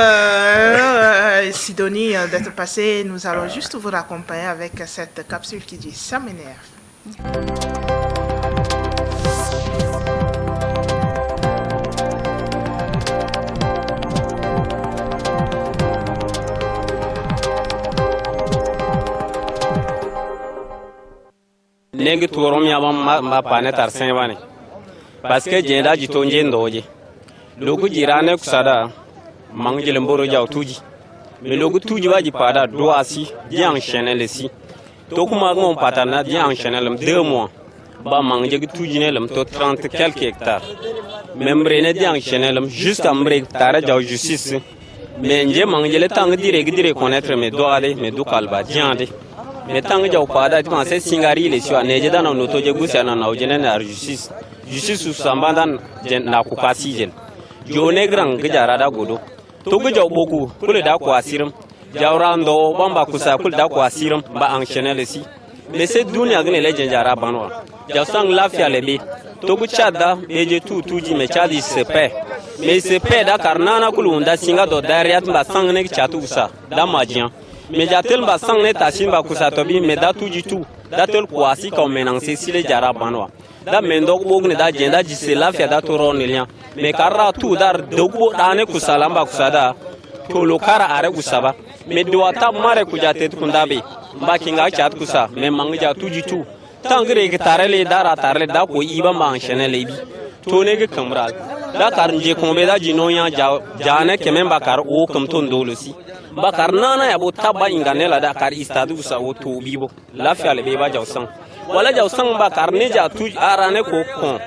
Sidonie, d'être passée. Nous allons juste vous raccompagner avec cette capsule qui dit « Ça m'énerve ». Negi turom ya ma pane tar senwani parce que jenda jito ndoje logu jirane kusada mangjele mboro jaw tuji me logu tuji waji pada doasi di enchaîner le si to kuma mon patana di enchaîner le 2 mois ba mangje tuji ne lam to 30 quelques hectares même rene di enchaîner le jusqu'à mbre tara jaw justice mais nje mangjele tang dire connaître mes doade me do kalba diande mais tant que j'ai pas d'être pensé singari les sur neje dans notre auto jegusia na ojene na justice su sambandan na kupasi jel jone grand gajara da godo to ga jaw boku kule da ko asirim jawrando bamba kusa kule da ko asirim ba enchaîner le si mais cette dunia gane le jara banwa jaw sang lafia le bi to gu chada beje tuji me chadi se pe mais se pe da karnana kulunda singa do dariat ba sang ne chatu sa da majian mais jatel ba sang ne tasin ba kusa tobi mais da tuji tu datel kwasi ka menan se sile jara banwa da mendo bogne da jenda jise lafia da to ronelian mais karra tu dar dogbo dane kusala ba kusada to lokara are kusaba mais do ata mare kujate kundabe ba kinga chat kusa mais mangja tuji tu tangre ke tarele dara tarle da ko iba ma enchaîner lebi to ne ke kamral da karnje kombe da jinoya jane kemen bakar o kamton dolosi bakar nana ya bo tabba inganela da kar istadu sa o to bibo lafiya le be ba jawsan wala jawsan bakar ne ja tuji arane ko kon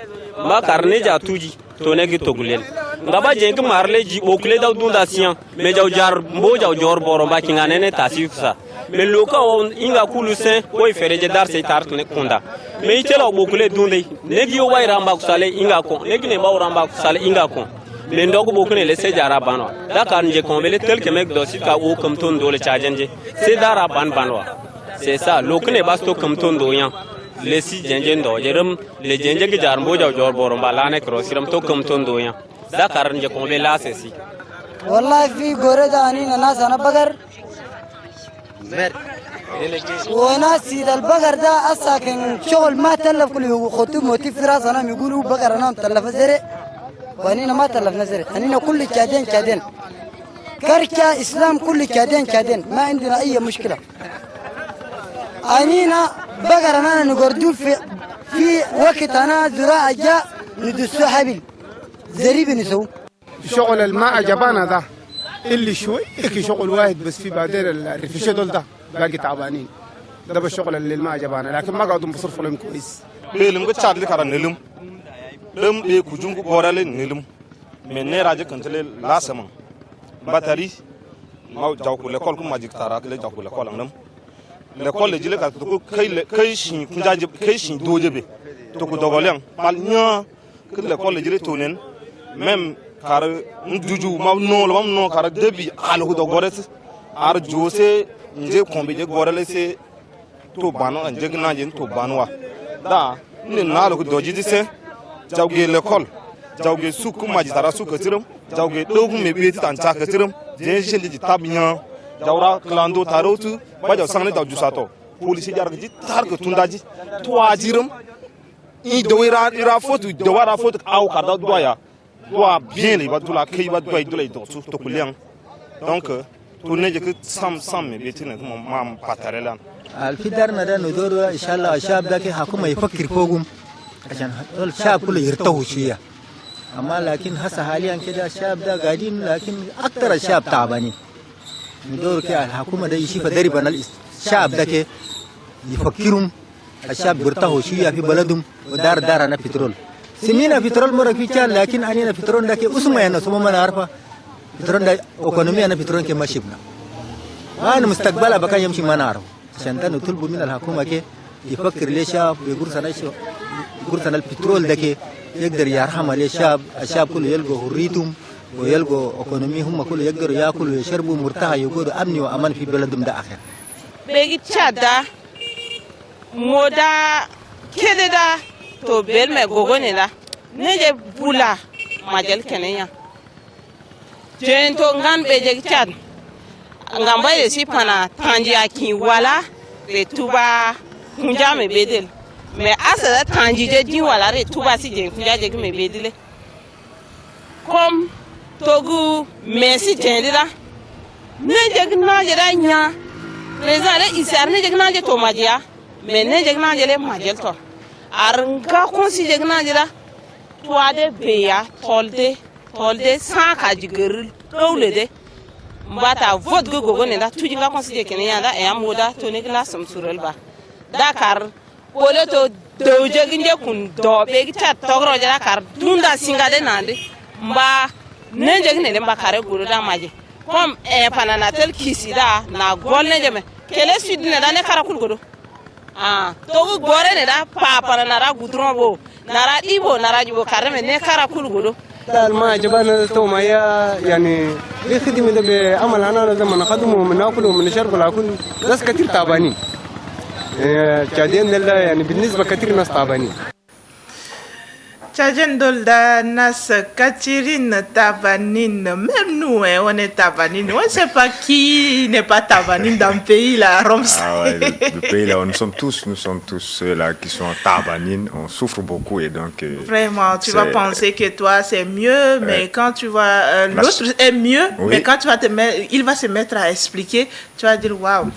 bakar ne ja tuji to ne ke togulel ngaba jenk marle ji bokle da dunda sian me jaw jar mbo jaw jor boro ba kinga ne tasif sa me loka on inga kulu sen ko fereje dar se tart ne kunda me itela bokle dunde ne gi o wayra mba kusale inga kon ne gi ne ba ramba kusale inga kon le ndoko bokune le se jara banwa da kan je konbele tel ke mek dosi ka o kam ton dole chajenje se dara banwa c'est ça lokune basto kam ton do yan le si jenje ndo jerum le jenje ge jar mbo jaw jor borom balane krosiram to kam ton do yan da karan je konbele la se si wallahi fi gore da ani na sana bagar وناس البقر ده أساكن شغل ما تلف كله خطوب موتيف في راسنا يقولوا بقر أنا تلف زرع وأنينا ما تلفنا زرع أنينا كل كادين كركا إسلام كل كادين ما عندنا أي مشكلة أنينا بقر أنا نقردول في وقت أنا زراعة جاء ندسو حبيل زريب نسو شغل الماء جبانا ده اللي شوي إكي شغل واحد بس في بعدين الرفشة دول ده باقي تعبانين ده بالشغل اللي الماء جبانا لكن ما قاعدين بصرفوا لهم كويس بيلم قد شاد لك على نلم لم بيكوجون بورال نلم من نراجع كنتل لا سما باتري ما جاوكو لكول كم ماجيك تاراك لا جاوكو لكول نم لكول لجيل كاتو كاي شين كنجاج كاي شين دوجبي توكو دوغوليان مال نيا كل لكول لجيل تونن même car njuju ma no car debi alu do gores ar jose nje kombe je gorele se to bano nje gna je to banwa da ni nalu do jidi se jawge l'école jawge suku maji tara suku tirum jawge dogu me beti tan chaka tirum je jeli ji tabinya jawra klando tarotu ba jaw sangne daw jusato police jar ji tar ko tundaji to ajirum i do ira fotu do wara fotu aw kada doya doit bien les doit la kay doit les tout to kulian donc tourner que sam mais betina comme mam patarela الفدار ندى ندور إن شاء الله الشاب ذاك حكومة يفكر فوقهم عشان الشاب كله يرتوه شوية أما لكن هسه حاليا كده الشاب ده قاعدين لكن أكثر الشاب تعبانين ندور كده الحكومة ده يشوف دربنا الشاب ذاك يفكرهم الشاب يرتوه شوية في بلدهم ودار دارنا بترول سمينا بترول مرة في شان لكن أنا بترول ده كأسمه أنا سمو ما نعرفه بترول ده إقتصادي أنا بترول كم شبنا أنا مستقبله بكا يمشي ما نعرفه عشان ده نطلب من الحكومة كي يفكر ليش يقول سنة البترول ده كي يقدر يرحم عليه الشاب كله يلقوا حريتهم ويلقوا اقونوميهم كله يقدروا ياكلوا ويشربوا مرتاح يقولوا امن وامان في بلدهم ده اخر. بيجي تشادا مودا كده تو بيل ما غوغوني لا نجي بولا ماجل كنيا جنتو غان بيجي تشاد ngamba de si pana tanji akin wala de tuba kunja me bedel mais asa tanji je din wala re tuba si je kunja je me bedele comme togu merci jendira ne je na je da nya rezale isar ne je na je to majia mais ne je na je le majel to arnga konsi je na je da toade beya tolde sa ka jigir dole de mbata vote gogo ne da tuji ga consider kenya da e amoda to ne glass msurel ba dakar pole to doje ginde kun do be gita togro jara kar dunda singa de nande mba ne je ne mba kare guru da maje kom e panana tel kisida na gol ne jeme kele sud ne da ne kara kul godo to gore ne da pa panana ra gudron bo nara ibo nara jibo kare me ne kara kul godo ما عجبنا تو ما يعني بيخدم ده بعمل انا لما نخدمه وناكل ونشرب وناكل ناس كثير تعبانين تشادين يعني بالنسبه كثير ناس تعبانين Tchadjendolda, Nas, Katirine, Tabanine, même nous, on est Tabanine. On ne sait pas qui n'est pas Tabanine dans le pays, là, Roms. Ah ouais, le pays, là, nous sommes tous ceux-là qui sont Tabanine. On souffre beaucoup et donc... Vraiment, tu vas penser que toi, c'est mieux, mais quand tu vas... l'autre est mieux, mais quand tu vas il va se mettre à expliquer, tu vas dire, waouh.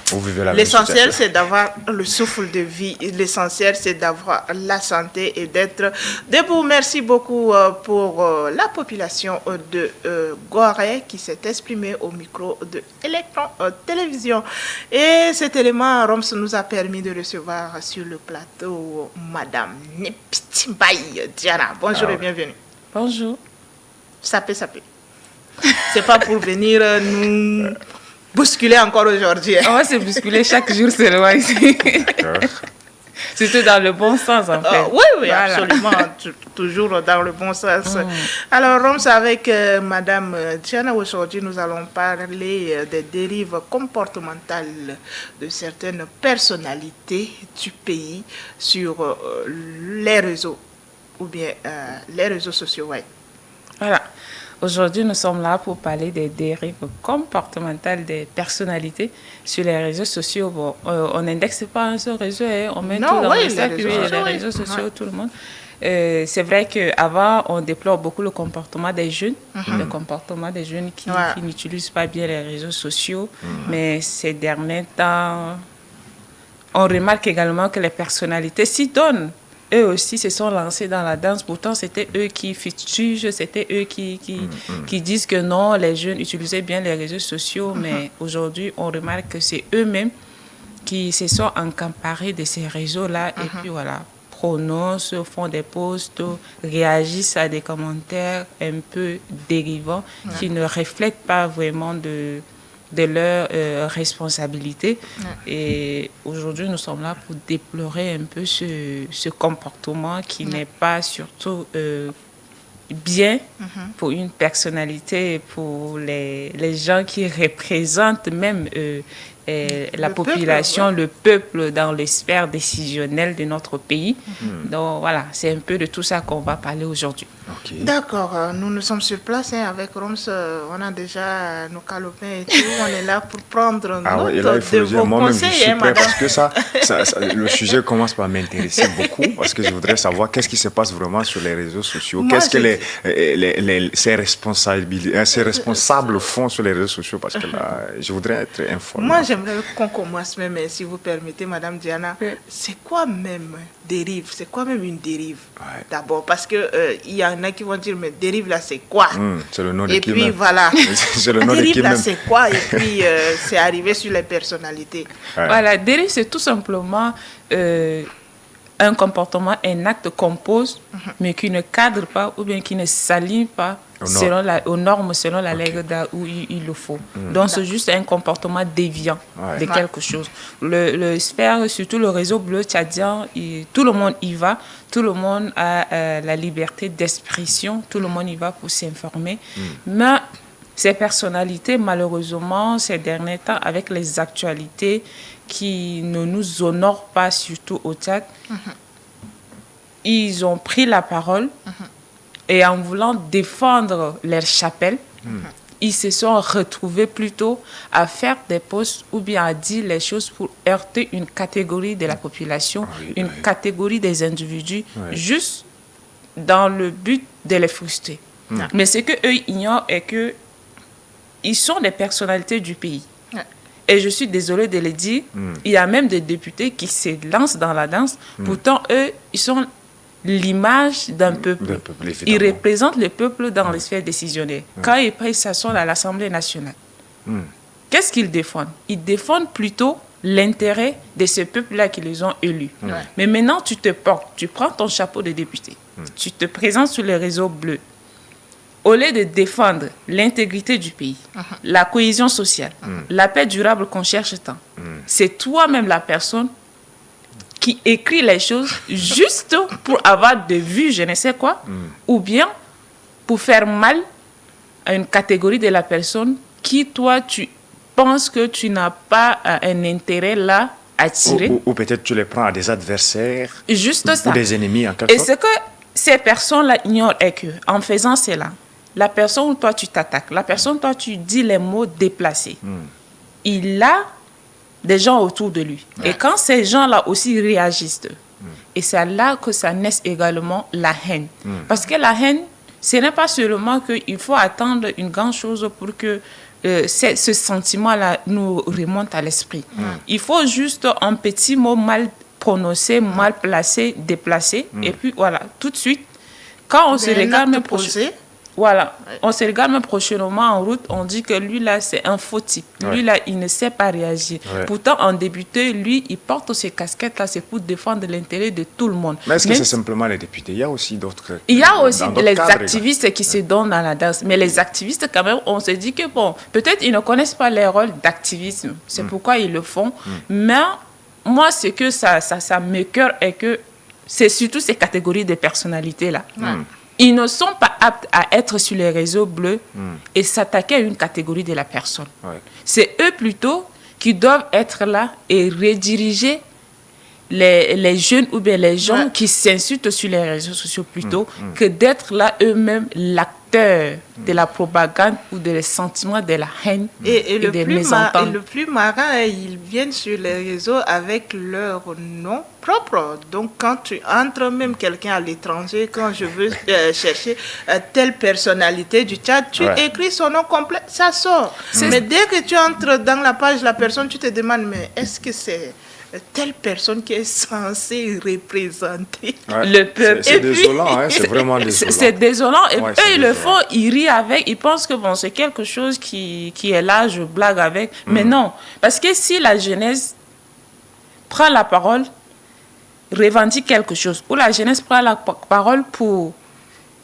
L'essentiel, c'est d'avoir le souffle de vie. L'essentiel, c'est d'avoir la santé et d'être debout. Merci beaucoup pour la population de Gorée qui s'est exprimée au micro de Electron Télévision. Et cet élément, Roms nous a permis de recevoir sur le plateau Madame Neptimbaï Diana. Bonjour et bienvenue. Bonjour. Sapé. C'est pas pour venir nous bousculer encore aujourd'hui. On va se bousculer chaque jour, c'est loin ici. Surtout dans le bon sens, en fait. Oui, voilà. Absolument. Toujours dans le bon sens. Alors, Roms, avec Madame Diana, aujourd'hui, nous allons parler des dérives comportementales de certaines personnalités du pays sur les réseaux, ou bien les réseaux sociaux. Ouais. Voilà. Aujourd'hui, nous sommes là pour parler des dérives comportementales des personnalités sur les réseaux sociaux. Bon, on n'indexe pas un seul réseau, on met tout dans le sac, les réseaux sociaux, tout le monde. C'est vrai qu'avant, on déplore beaucoup le comportement des jeunes, le comportement des jeunes qui n'utilisent pas bien les réseaux sociaux. Mais ces derniers temps, on remarque également que les personnalités s'y donnent. Eux aussi se sont lancés dans la danse. Pourtant, c'était eux qui fustigent, c'était eux qui disent que non, les jeunes utilisaient bien les réseaux sociaux. Mais aujourd'hui, on remarque que c'est eux-mêmes qui se sont encamparés de ces réseaux-là. Et puis voilà, prononcent, font des posts, réagissent à des commentaires un peu dérivants qui ne reflètent pas vraiment de leur responsabilité. Et aujourd'hui, nous sommes là pour déplorer un peu ce comportement qui n'est pas surtout bien pour une personnalité, pour les gens qui représentent même la population, le peuple dans les sphères décisionnelles de notre pays. Donc voilà, c'est un peu de tout ça qu'on va parler aujourd'hui. D'accord, nous sommes sur place avec Roms, on a déjà nos calepins et tout, on est là pour prendre note de vos conseils. Je suis prêt parce que ça, le sujet commence par m'intéresser beaucoup parce que je voudrais savoir qu'est-ce qui se passe vraiment sur les réseaux sociaux, qu'est-ce que ces responsables font sur les réseaux sociaux parce que là, je voudrais être informé. Moi, j'aimerais qu'on commence même, si vous permettez, Madame Diana, c'est quoi même dérive? C'est quoi même une dérive d'abord? Parce que il y en a qui vont dire, mais dérive là, c'est quoi? C'est le nom de et qui puis même. Voilà. C'est le nom dérive de qui là, même. c'est quoi? Et puis c'est arrivé sur les personnalités. Voilà, dérive, c'est tout simplement un comportement, un acte qu'on pose, mais qui ne cadre pas ou bien qui ne s'aligne pas aux normes, selon la règle où il le faut. Donc, c'est juste un comportement déviant de quelque chose. Le SPER, surtout le réseau bleu tchadien, tout le monde y va. Tout le monde a la liberté d'expression. Tout le monde y va pour s'informer. Mais ces personnalités, malheureusement, ces derniers temps, avec les actualités qui ne nous honorent pas, surtout au Tchad, ils ont pris la parole et en voulant défendre leur chapelle, ils se sont retrouvés plutôt à faire des posts ou bien à dire les choses pour heurter une catégorie de la population, une catégorie des individus, juste dans le but de les frustrer. Mais ce qu'eux ignorent est que ils sont des personnalités du pays. Et je suis désolée de le dire, il y a même des députés qui se lancent dans la danse. Pourtant, eux, ils sont l'image d'un peuple. Ils représentent le peuple dans les sphères décisionnaires. Quand ils s'assoient à l'Assemblée nationale, qu'est-ce qu'ils défendent? Ils défendent plutôt l'intérêt de ce peuple-là qui les ont élus. Mais maintenant, tu te portes, tu prends ton chapeau de député, tu te présentes sur les réseaux bleus. Au lieu de défendre l'intégrité du pays, la cohésion sociale, la paix durable qu'on cherche tant, c'est toi-même la personne qui écrit les choses juste pour avoir de vues, je ne sais quoi, ou bien pour faire mal à une catégorie de la personne qui, toi, tu penses que tu n'as pas un intérêt là à tirer. Ou peut-être tu les prends à des adversaires. Juste ça. Ou des ennemis en quelque sorte. Et ce que ces personnes-là ignorent est que, en faisant cela, la personne où toi tu t'attaques, la personne où toi tu dis les mots déplacés, il a des gens autour de lui. Et quand ces gens-là aussi réagissent, et c'est là que ça naît également la haine. Parce que la haine, ce n'est pas seulement qu'il faut attendre une grande chose pour que ce sentiment-là nous remonte à l'esprit. Il faut juste un petit mot mal prononcé, mal placé, déplacé, et puis voilà, tout de suite, quand on se regarde même voilà, on se regarde même prochainement en route, on dit que lui là c'est un faux type. Lui là il ne sait pas réagir. Pourtant en débuté, lui il porte ces casquettes là, c'est pour défendre l'intérêt de tout le monde. Mais est-ce que c'est simplement les députés? Il y a aussi d'autres. Il y a aussi les activistes qui se donnent dans la danse. Mais les activistes quand même, on se dit que bon, peut-être ils ne connaissent pas les rôles d'activisme. C'est pourquoi ils le font. Mais moi ce que ça m'écoeure est que c'est surtout ces catégories de personnalités là. Ils ne sont pas aptes à être sur les réseaux bleus et s'attaquer à une catégorie de la personne. C'est eux plutôt qui doivent être là et rediriger les jeunes ou bien les gens qui s'insultent sur les réseaux sociaux plutôt que d'être là eux-mêmes l'acteur de la propagande ou des sentiments de la haine et des mésententes. Et le plus marrant, ils viennent sur les réseaux avec leur nom propre. Donc quand tu entres, même quelqu'un à l'étranger, quand je veux chercher telle personnalité du Tchad, tu écris son nom complet, ça sort. Mais dès que tu entres dans la page de la personne, tu te demandes, mais est-ce que c'est telle personne qui est censée représenter le peuple? C'est désolant, hein, c'est vraiment désolant. C'est désolant. Et eux, ils le font, ils rient avec, ils pensent que bon, c'est quelque chose qui est là, je blague avec. Mais non, parce que si la jeunesse prend la parole, revendique quelque chose, ou la jeunesse prend la parole pour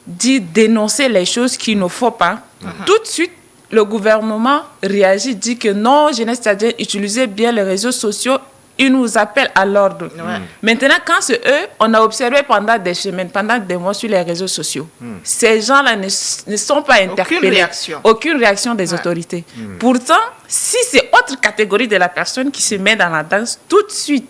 dire, dénoncer les choses qu'il ne faut pas, tout de suite, le gouvernement réagit, dit que non, jeunesse tchadienne, utilisez bien les réseaux sociaux. Ils nous appellent à l'ordre. Maintenant, quand c'est eux, on a observé pendant des semaines, pendant des mois sur les réseaux sociaux, ces gens-là ne sont pas interpellés. Aucune réaction des autorités. Pourtant, si c'est autre catégorie de la personne qui se met dans la danse, tout de suite,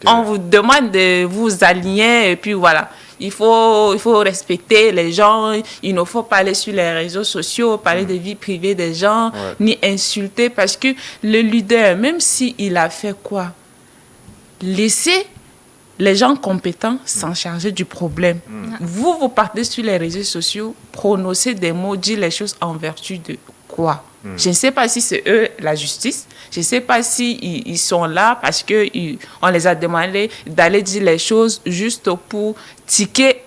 on vous demande de vous aligner et puis voilà. Il faut respecter les gens, il ne faut pas aller sur les réseaux sociaux, parler de vie privée des gens, ni insulter, parce que le leader, même s'il a fait quoi, laissez les gens compétents s'en charger du problème. Vous partez sur les réseaux sociaux, prononcez des mots, dites les choses en vertu de quoi? Je ne sais pas si c'est eux, la justice. Je ne sais pas si ils sont là parce qu'on les a demandé d'aller dire les choses juste pour tiquer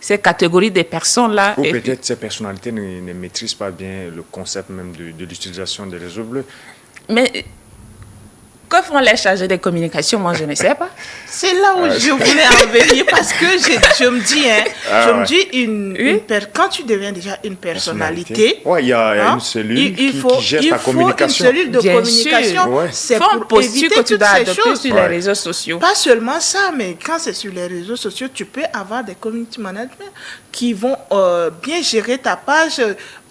ces catégories de personnes-là. Ou peut-être ces personnalités ne maîtrisent pas bien le concept même de l'utilisation des réseaux bleus. Mais que que font les chargés de communication, moi, je ne sais pas. C'est là où je voulais en venir parce que je me dis, quand tu deviens déjà une personnalité, il y a une cellule qui gère ta communication. Il faut une cellule de communication. C'est pour éviter que tu dois adopter sur les réseaux sociaux. Pas seulement ça, mais quand c'est sur les réseaux sociaux, tu peux avoir des community managers qui vont bien gérer ta page.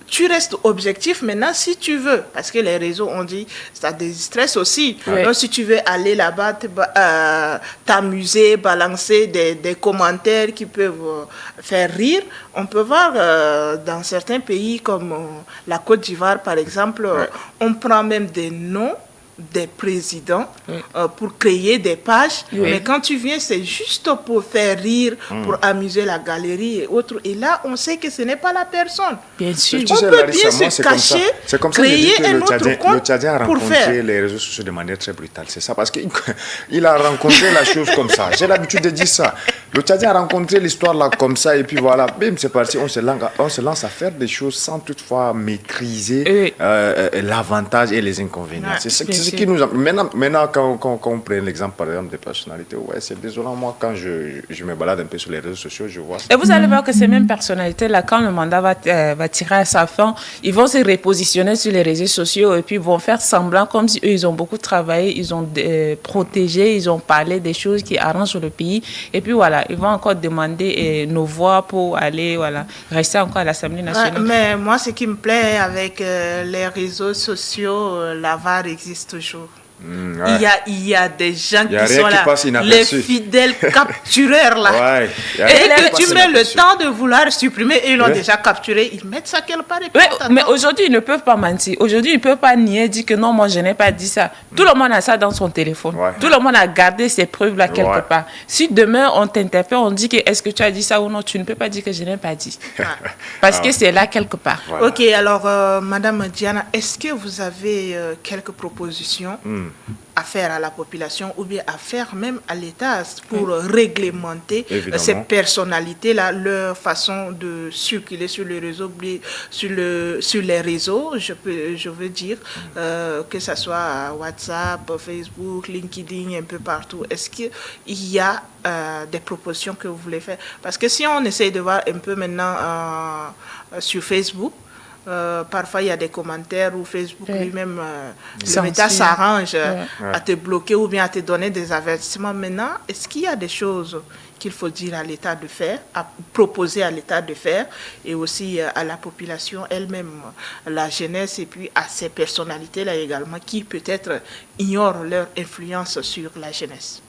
Tu restes objectif maintenant si tu veux, parce que les réseaux, on dit, ça déstresse aussi. Oui. Donc, si tu veux aller là-bas, t'amuser, balancer des commentaires qui peuvent faire rire, on peut voir dans certains pays comme la Côte d'Ivoire, par exemple, on prend même des noms des présidents pour créer des pages, mais quand tu viens, c'est juste pour faire rire, pour amuser la galerie et autres. Et là, on sait que ce n'est pas la personne. Bien sûr. On peut bien se cacher, c'est comme ça créer que un autre compte le Tchadien a pour faire. rencontré les réseaux sociaux de manière très brutale. C'est ça, parce qu'il a rencontré la chose comme ça. J'ai l'habitude de dire ça. Le Tchadien a rencontré l'histoire là comme ça, et puis voilà, bim, c'est parti. On se lance à faire des choses sans toutefois maîtriser l'avantage et les inconvénients. C'est ce qui nous... Maintenant quand on prend l'exemple, par exemple, des personnalités, c'est désolant. Moi, quand je me balade un peu sur les réseaux sociaux, je vois ça. Et vous allez voir que ces mêmes personnalités-là, quand le mandat va tirer à sa fin, ils vont se repositionner sur les réseaux sociaux et puis vont faire semblant comme si eux, ils ont beaucoup travaillé, ils ont protégé, ils ont parlé des choses qui arrangent le pays. Et puis voilà, ils vont encore demander nos voix pour aller rester encore à l'Assemblée nationale. Mais moi, ce qui me plaît avec les réseaux sociaux, la VAR existe toujours. Il y a des gens qui sont là, les fidèles captureurs là. Et tu mets le temps de vouloir supprimer et ils l'ont déjà capturé, ils mettent ça quelque part. Mais aujourd'hui, ils ne peuvent pas mentir. Aujourd'hui, ils ne peuvent pas nier, dire que non, moi, je n'ai pas dit ça. Tout le monde a ça dans son téléphone. Tout le monde a gardé ces preuves-là quelque part. Si demain, on t'interpelle, on dit que est-ce que tu as dit ça ou non, tu ne peux pas dire que je n'ai pas dit. Parce que c'est là quelque part. Ok, alors, Madame Diana, est-ce que vous avez quelques propositions à faire à la population ou bien à faire même à l'État pour réglementer ces personnalités-là, leur façon de circuler sur les réseaux, sur les réseaux, je veux dire, que ce soit WhatsApp, Facebook, LinkedIn, un peu partout. Est-ce qu'il y a des propositions que vous voulez faire? Parce que si on essaye de voir un peu maintenant sur Facebook, parfois il y a des commentaires où Facebook lui-même, l'État s'arrange à te bloquer ou bien à te donner des avertissements. Maintenant, est-ce qu'il y a des choses qu'il faut dire à l'État de faire, à proposer à l'État de faire, et aussi à la population elle-même, la jeunesse, et puis à ces personnalités-là également, qui peut-être ignorent leur influence sur la jeunesse?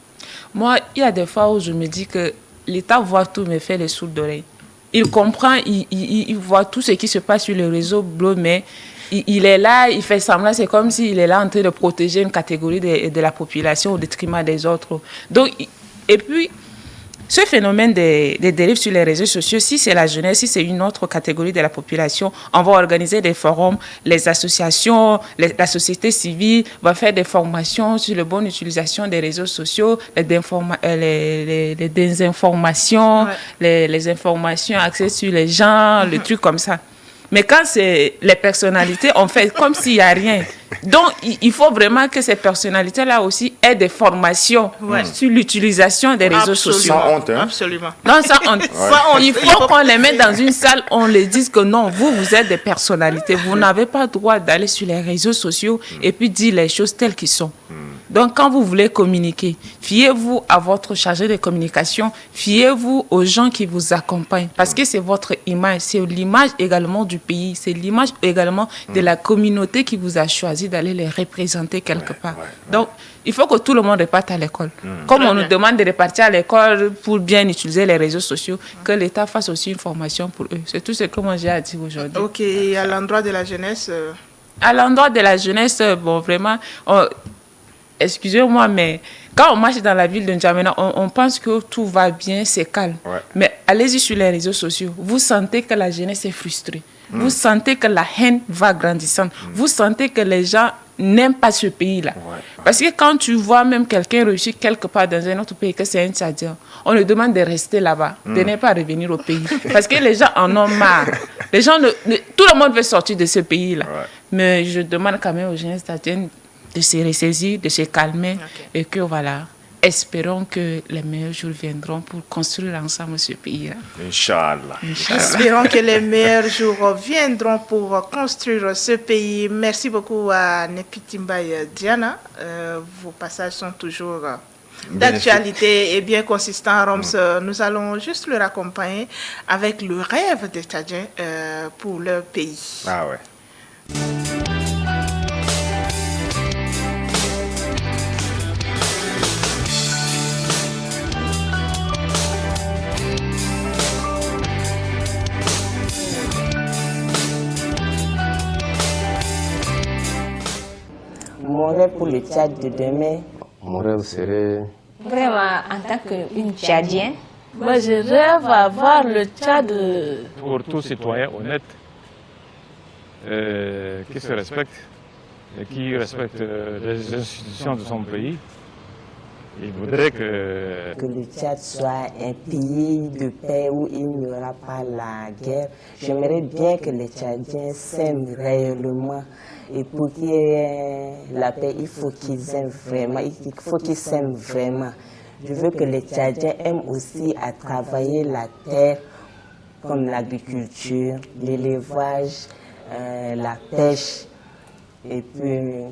Moi, il y a des fois où je me dis que l'État voit tout mais fait les sourds d'oreilles. Il comprend, il voit tout ce qui se passe sur le réseau bleu, mais il est là, il fait semblant, c'est comme s'il est là en train de protéger une catégorie de la population au détriment des autres. Donc, et puis, ce phénomène des dérives sur les réseaux sociaux, si c'est la jeunesse, si c'est une autre catégorie de la population, on va organiser des forums, les associations, la société civile va faire des formations sur la bonne utilisation des réseaux sociaux, les désinformations, les informations axées sur les gens, le truc comme ça. Mais quand c'est les personnalités, on fait comme s'il n'y a rien. Donc, il faut vraiment que ces personnalités-là aussi aient des formations sur l'utilisation des réseaux sociaux. Sans honte, hein? Absolument. Non, sans honte. Il faut qu'on les mette dans une salle, on les dise que non, vous êtes des personnalités. Vous n'avez pas le droit d'aller sur les réseaux sociaux et puis dire les choses telles qu'elles sont. Donc, quand vous voulez communiquer, fiez-vous à votre chargé de communication, fiez-vous aux gens qui vous accompagnent, parce que c'est votre image, c'est l'image également du pays, c'est l'image également de la communauté qui vous a choisi d'aller les représenter quelque part. Donc, il faut que tout le monde reparte à l'école. Comme on nous demande de repartir à l'école pour bien utiliser les réseaux sociaux, que l'État fasse aussi une formation pour eux. C'est tout ce que moi j'ai à dire aujourd'hui. Ok, et à l'endroit de la jeunesse À l'endroit de la jeunesse, bon, vraiment... Excusez-moi, mais quand on marche dans la ville de N'Djamena, on pense que tout va bien, c'est calme. Mais allez-y sur les réseaux sociaux. Vous sentez que la jeunesse est frustrée. Vous sentez que la haine va grandissant. Vous sentez que les gens n'aiment pas ce pays-là. Parce que quand tu vois même quelqu'un réussir quelque part dans un autre pays, que c'est un Tchadien, on lui demande de rester là-bas, de ne pas revenir au pays. Parce que les gens en ont marre. Les gens tout le monde veut sortir de ce pays-là. Mais je demande quand même aux jeunes Tchadiens de se ressaisir, de se calmer et que voilà, espérons que les meilleurs jours viendront pour construire ensemble ce pays-là. Inch'Allah. Espérons que les meilleurs jours viendront pour construire ce pays. Merci beaucoup à Nepitimbaye Diana. Vos passages sont toujours d'actualité et bien consistants. Roms, nous allons juste le raccompagner avec le rêve des Tchadiens pour leur pays. Ah ouais. Mon rêve pour le Tchad de demain. Mon rêve serait... Vraiment, en tant qu'une Tchadienne. Moi, je rêve à voir le Tchad. Pour tout citoyen honnête, qui se respecte et qui respecte les institutions de son pays, il voudrait que le Tchad soit un pays de paix où il n'y aura pas la guerre. J'aimerais bien que les Tchadiens s'aiment réellement. Et pour qu'il y ait la paix, il faut qu'ils aiment vraiment, il faut qu'ils s'aiment vraiment. Je veux que les Tchadiens aiment aussi à travailler la terre, comme l'agriculture, l'élevage, la pêche. Et puis,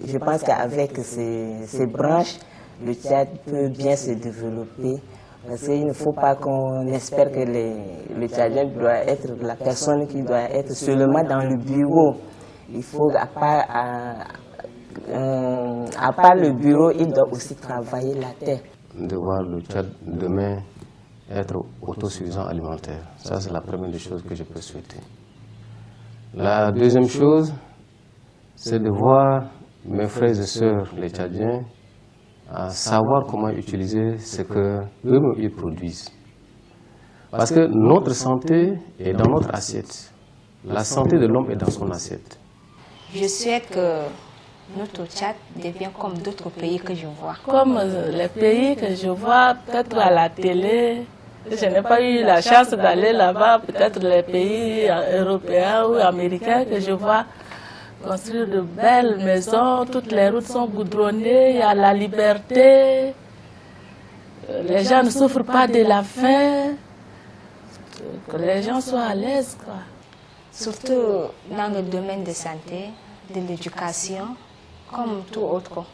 je pense qu'avec ces branches, le Tchad peut bien se développer. Parce qu'il ne faut pas qu'on espère que le Tchadien doit être la personne qui doit être seulement dans le bureau. Il faut, à part le bureau, il doit aussi travailler la terre. De voir le Tchad demain être autosuffisant alimentaire. Ça, c'est la première des choses que je peux souhaiter. La deuxième chose, c'est de voir mes frères et sœurs, les Tchadiens, à savoir comment utiliser ce qu'eux-mêmes ils produisent. Parce que notre santé est dans notre assiette. La santé de l'homme est dans son assiette. Je souhaite que notre Tchad devienne comme d'autres pays que je vois. Comme les pays que je vois peut-être à la télé. Je n'ai pas eu la chance d'aller là-bas, peut-être les pays européens ou américains que je vois construire de belles maisons, toutes les routes sont goudronnées, il y a la liberté, les gens ne souffrent pas de la faim, que les gens soient à l'aise, quoi. Surtout dans le domaine de santé, de l'éducation, comme tout autre.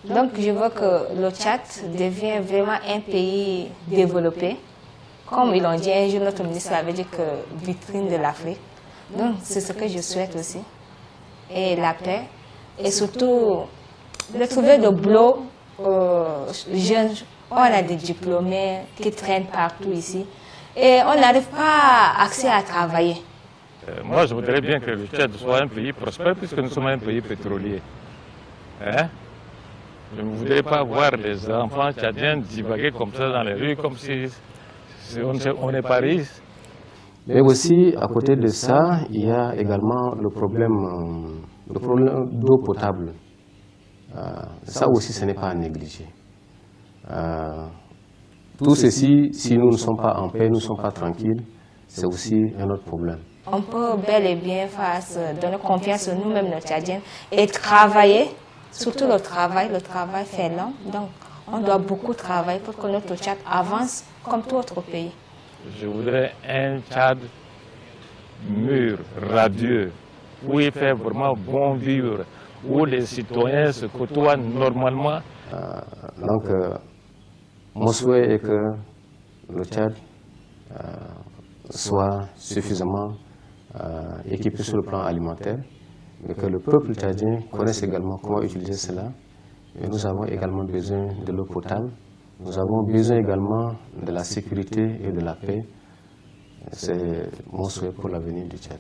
Donc je veux que le Tchad devienne vraiment un pays développé. Comme ils l'ont dit un jour, notre ministre avait dit que vitrine de l'Afrique. Donc c'est ce que je souhaite aussi. Et la paix. Et surtout de trouver de boulot jeunes. On a des diplômés qui traînent partout ici. Et on n'arrive pas à accès à travailler. Moi, je voudrais bien que le Tchad soit un pays prospère puisque nous sommes un pays pétrolier. Hein? Je ne voudrais pas voir les enfants tchadiens divaguer comme ça dans les rues, comme si on est Paris. Mais aussi, à côté de ça, il y a également le problème d'eau potable. Ça aussi, ce n'est pas à négliger. Tout ceci, si nous ne sommes pas en paix, nous ne sommes pas tranquilles, c'est aussi un autre problème. On peut bel et bien donner confiance à nous-mêmes, nos Tchadiens, et travailler, surtout le travail fait l'homme. Donc, on doit beaucoup travailler pour que notre Tchad avance comme tout autre pays. Je voudrais un Tchad mûr, radieux, où il fait vraiment bon vivre, où les citoyens se côtoient normalement. Donc, mon souhait est que le Tchad soit suffisamment équipé sur le plan alimentaire, mais que le peuple tchadien connaisse également comment utiliser cela. Et nous avons également besoin de l'eau potable, nous avons besoin également de la sécurité et de la paix. C'est mon souhait pour l'avenir du Tchad.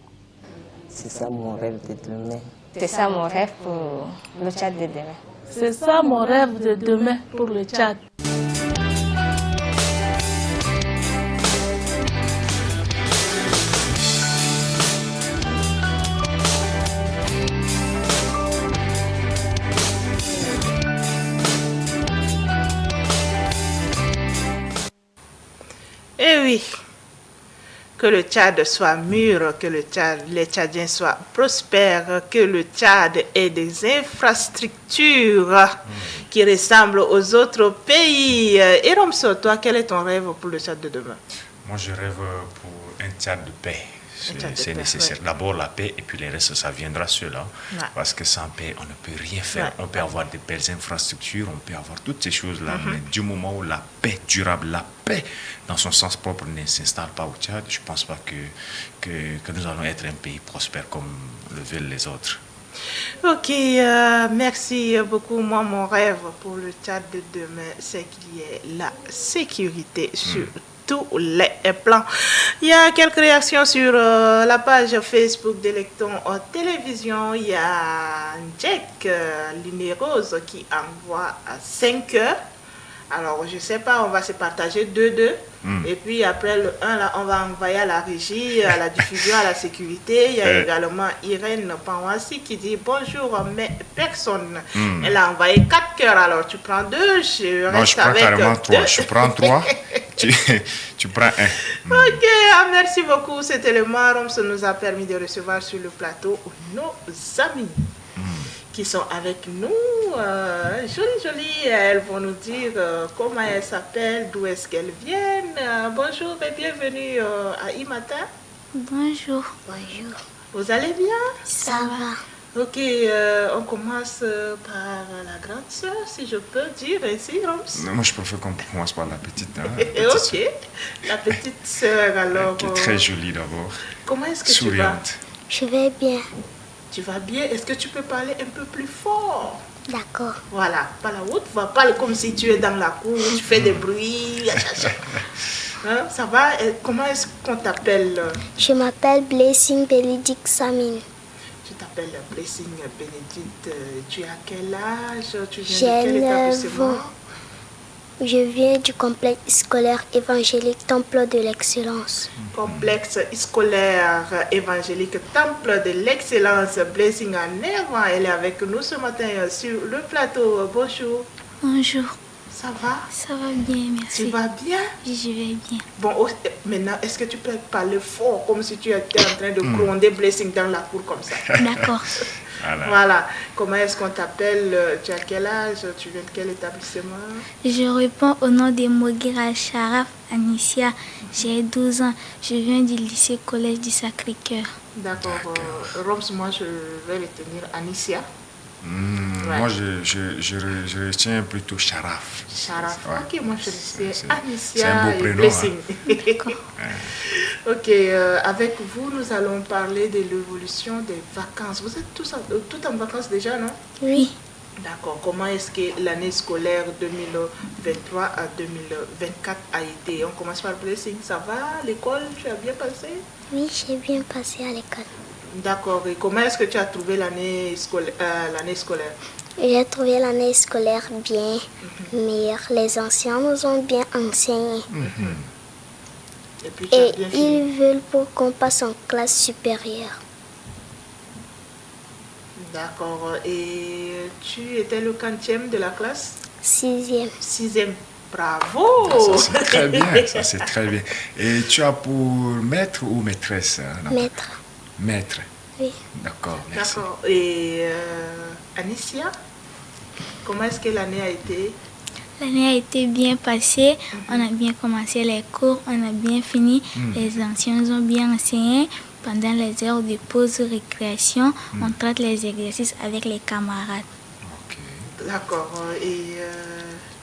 C'est ça mon rêve de demain. C'est ça mon rêve pour le Tchad de demain. C'est ça mon rêve de demain pour le Tchad. Eh oui, que le Tchad soit mûr, que les Tchadiens soient prospères, que le Tchad ait des infrastructures qui ressemblent aux autres pays. Et Romso, toi, quel est ton rêve pour le Tchad de demain? Moi, je rêve pour un Tchad de paix. C'est nécessaire. Ouais. D'abord la paix et puis le reste, ça viendra seul. Hein? Ouais. Parce que sans paix, on ne peut rien faire. Ouais. On peut avoir de belles infrastructures, on peut avoir toutes ces choses-là. Mais du moment où la paix durable, la paix dans son sens propre ne s'installe pas au Tchad, je ne pense pas que nous allons être un pays prospère comme le veulent les autres. Ok, merci beaucoup. Moi, mon rêve pour le Tchad de demain, c'est qu'il y ait la sécurité sur tous les plans. Il y a quelques réactions sur la page Facebook d'Electon Télévision. Il y a Jack Linérose qui envoie 5 heures. Alors, je ne sais pas, on va se partager 2-2. Et puis après le 1, là, on va envoyer à la régie, à la diffusion, à la sécurité. Il y a également Irène Panwasi qui dit bonjour, mais personne. Elle a envoyé 4 cœurs. Alors, tu prends 2, je reste avec 2. Carrément 3. Je prends 3, tu prends 1. Ok, merci beaucoup. Cet élément, Romso nous a permis de recevoir sur le plateau nos amis qui sont avec nous, jolies. Elles vont nous dire comment elles s'appellent, d'où est-ce qu'elles viennent. Bonjour et bienvenue à Imata. Bonjour. Vous allez bien? Ça va. Ok, on commence par la grande sœur, si je peux dire ainsi, Roms. Moi, je préfère qu'on commence par la petite. Ok, la petite sœur alors. Qui est très jolie d'abord. Comment est-ce que souriante. Je vais bien. Tu vas bien? Est-ce que tu peux parler un peu plus fort? D'accord. Voilà, pas la haute voix, parle comme si tu es dans la cour, tu fais des bruits. Hein, ça va? Comment est-ce qu'on t'appelle? Je m'appelle Blessing Bénédicte Samine. Tu t'appelles Blessing Bénédicte. Tu as quel âge? Tu viens de quel établissement? Je viens du complexe scolaire évangélique Temple de l'Excellence. Complexe scolaire évangélique Temple de l'Excellence. Blessing en Erwan, elle est avec nous ce matin sur le plateau. Bonjour. Bonjour. Ça va? Ça va bien, merci. Tu vas bien? Oui, je vais bien. Bon, maintenant, est-ce que tu peux parler fort, comme si tu étais en train de gronder Blessing dans la cour comme ça? D'accord. Voilà. Comment est-ce qu'on t'appelle? Tu as quel âge? Tu viens de quel établissement? Je réponds au nom de Mogira Sharaf Anicia. J'ai 12 ans. Je viens du lycée collège du Sacré-Cœur. D'accord. Roms, moi, je vais retenir Anicia. Moi, je retiens plutôt Sharaf. Sharaf. Ok, moi, je retiens Anicia. C'est un beau prénom. Ok, avec vous, nous allons parler de l'évolution des vacances. Vous êtes tous en vacances déjà, non? Oui. D'accord. Comment est-ce que l'année scolaire 2023 à 2024 a été? On commence par Blessing. Ça va? L'école, tu as bien passé? Oui, j'ai bien passé à l'école. D'accord. Et comment est-ce que tu as trouvé l'année scolaire? J'ai trouvé l'année scolaire bien meilleure. Les anciens nous ont bien enseigné. Et ils veulent pour qu'on passe en classe supérieure. D'accord. Et tu étais le quantième de la classe? 6e. 6e. Bravo! Ça, c'est très bien. Ça, c'est très bien. Et tu as pour maître ou maîtresse? Maître. Maître. Oui. D'accord, merci. D'accord. Et Anicia, comment est-ce que l'année a été? L'année a été bien passée. On a bien commencé les cours. On a bien fini. Les anciens nous ont bien enseigné. Pendant les heures de pause récréation, on traite les exercices avec les camarades. Okay. D'accord. Et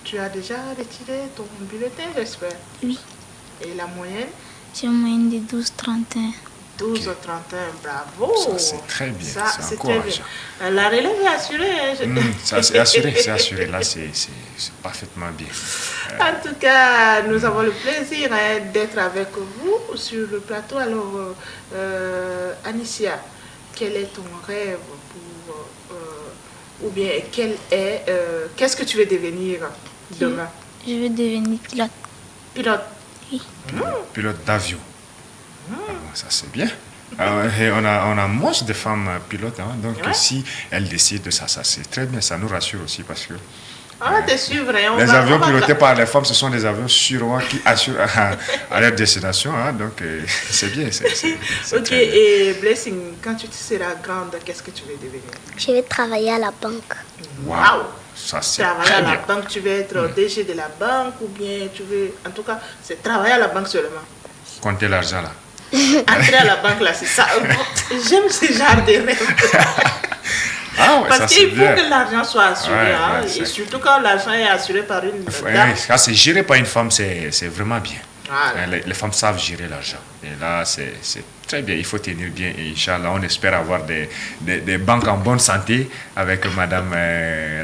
tu as déjà retiré ton bulletin, j'espère? Oui. Et la moyenne? J'ai une moyenne de 12,31. 12,31, bravo. Ça, c'est très bien. Ça, c'est encourageant. La relève est assurée. Ça, c'est assuré, c'est assuré. Là, c'est parfaitement bien. En tout cas, nous avons le plaisir d'être avec vous sur le plateau. Alors, Anicia, quel est ton rêve ou bien qu'est-ce que tu veux devenir demain? Je veux devenir pilote. Pilote? Oui. Pilote d'avion. Ça, c'est bien. Et on a moins de femmes pilotes, hein, donc si elles décident de ça, c'est très bien. Ça nous rassure aussi parce que On va te suivre. Et les avions pilotés par les femmes, ce sont des avions sûrement qui assurent à leur destination. Hein, donc, c'est bien. Ok, et Blessing, quand tu seras grande, qu'est-ce que tu veux devenir? Je vais travailler à la banque. Waouh! Ça, c'est travailler à la bien. banque, tu veux être DG de la banque ou bien tu veux... En tout cas, c'est travailler à la banque seulement. Compter l'argent là. Entrer à la banque là, c'est ça. J'aime ce genre de rêve. Ah ouais, parce qu'il faut que l'argent soit assuré. Ouais, hein, ouais, et surtout quand l'argent est assuré par une dame. Quand c'est géré par une femme, c'est vraiment bien. Voilà. Les femmes savent gérer l'argent. Et là, c'est très bien. Il faut tenir bien. Et Inch'Allah, on espère avoir des banques en bonne santé avec madame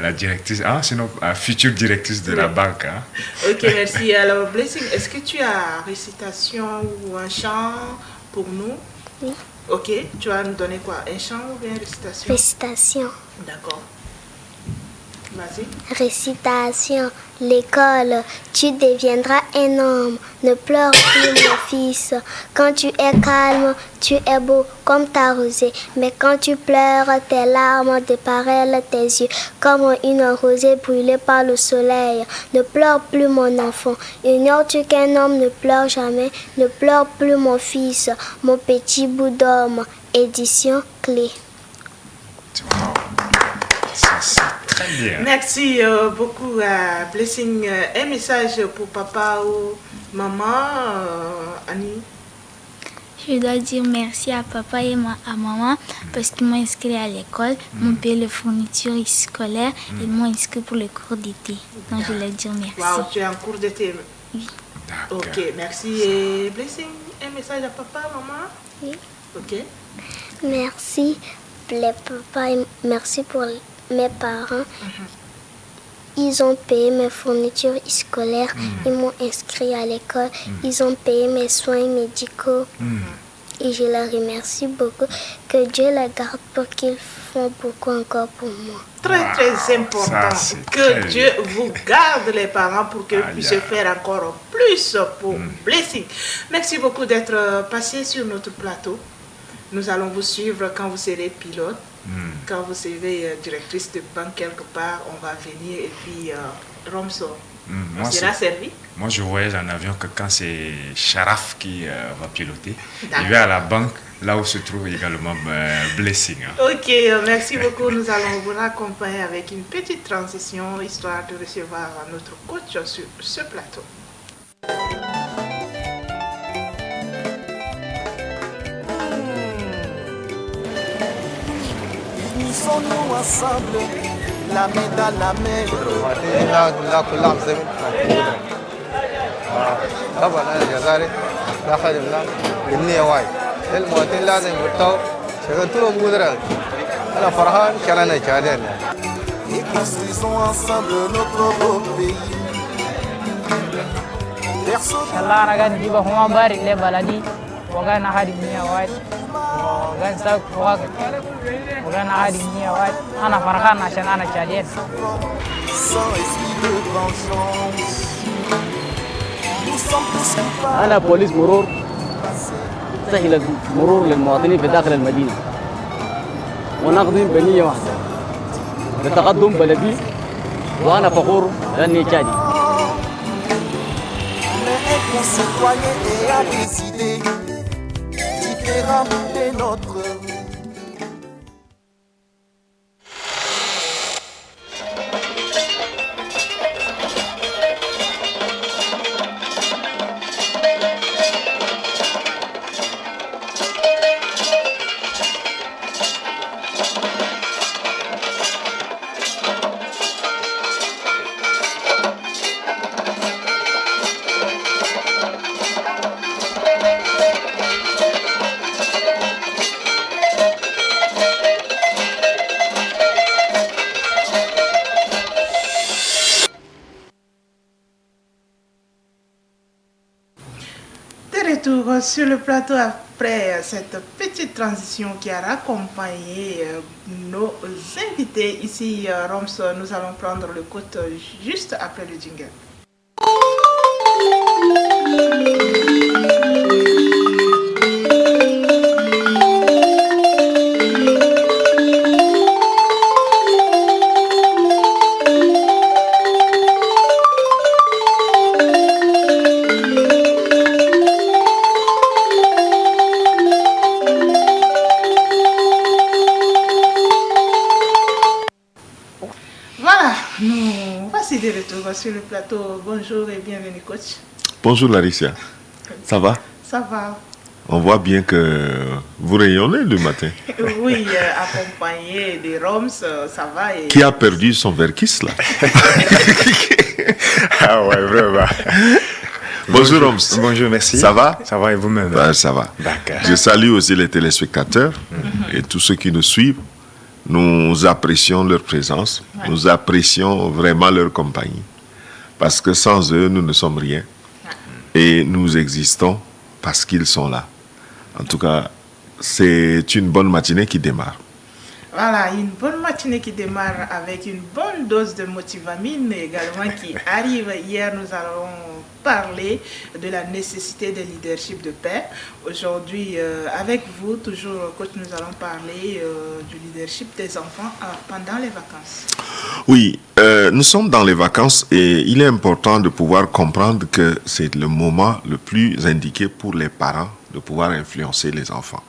la directrice, sinon future directrice de la banque. Hein. Ok, merci. Alors, Blessing, est-ce que tu as récitation ou un chant pour nous? Oui. Ok, tu vas nous donner quoi? Un chant ou bien récitation? Récitation. D'accord. Vas-y. Récitation. L'école, tu deviendras un homme. Ne pleure plus, mon fils. Quand tu es calme, tu es beau comme ta rosée. Mais quand tu pleures, tes larmes déparellent tes yeux comme une rosée brûlée par le soleil. Ne pleure plus, mon enfant. Ignores-tu qu'un homme ne pleure jamais? Ne pleure plus, mon fils, mon petit bout d'homme. Édition Clé. Ça, c'est très bien. Merci beaucoup, Blessing. Un message pour papa ou maman, Annie? Je dois dire merci à papa et à maman parce qu'ils m'ont inscrit à l'école, m'ont payé les fournitures scolaires et ils m'ont inscrit pour le cours d'été. Donc je leur dis merci. Wow, tu es en cours d'été? Oui. Ok, merci. Et Blessing, un message à papa, maman? Oui. Ok. Merci, les papas, et merci pour mes parents. Ils ont payé mes fournitures scolaires, ils m'ont inscrit à l'école, ils ont payé mes soins médicaux. Et je les remercie beaucoup. Que Dieu les garde pour qu'ils font beaucoup encore pour moi. Très, très important. Que Dieu vous garde, les parents, pour que vous puissiez faire encore plus pour Blessing. Merci beaucoup d'être passé sur notre plateau. Nous allons vous suivre quand vous serez pilote. Quand vous serez directrice de banque quelque part, on va venir et puis Romso, on sera servi. Moi, je voyage en avion que quand c'est Sharaf qui va piloter. Il va à la banque, là où se trouve également Blessing. Hein. Ok, merci beaucoup. Nous allons vous accompagner avec une petite transition, histoire de recevoir notre coach sur ce plateau. Unissons-nous ensemble, la main dans la main. طبعا انا جزائري لا خدمنا بالنية واي المواطن لازم يبطوا شغلتهم قدرة انا فرحان كان انا شادين Et construisons ensemble notre beau pays. الله أنا قاعد نجيبه هو بارك لي بلدي وقاعد أخذ مني وايد وقاعد ساق وقاعد أخذ مني وايد أنا فرحان عشان أنا شادين. Sans esprit de vengeance. Nous sommes tous coupables. أنا بوليس مرور سهل المرور للمواطنين في داخل المدينة ونقدم بنية واحدة لتقدم بلدي وأنا فخور لأني تشادي. Mais un concitoyen est à décider différent des nôtres. Sur le plateau après cette petite transition qui a accompagné nos invités ici Roms, nous allons prendre le cote juste après le jingle. de retour sur le plateau. Bonjour et bienvenue, coach. Bonjour Larissa. Ça va? Ça va. On voit bien que vous rayonnez le matin. Oui, accompagné des Roms, ça va. Et... Qui a perdu son verkis là? Ah ouais, vraiment. Bonjour Roms. Bonjour, merci. Ça va? Ça va et vous-même? Ça va. D'accord. Je salue aussi les téléspectateurs et tous ceux qui nous suivent. Nous apprécions leur présence. Ouais. Nous apprécions vraiment leur compagnie. Parce que sans eux, nous ne sommes rien. Et nous existons parce qu'ils sont là. En tout cas, c'est une bonne matinée qui démarre. Voilà, une bonne matinée qui démarre avec une bonne dose de motivamine également qui arrive. Hier, nous allons parler de la nécessité de leadership de paix. Aujourd'hui, avec vous, toujours, coach, nous allons parler du leadership des enfants pendant les vacances. Oui, nous sommes dans les vacances et il est important de pouvoir comprendre que c'est le moment le plus indiqué pour les parents de pouvoir influencer les enfants.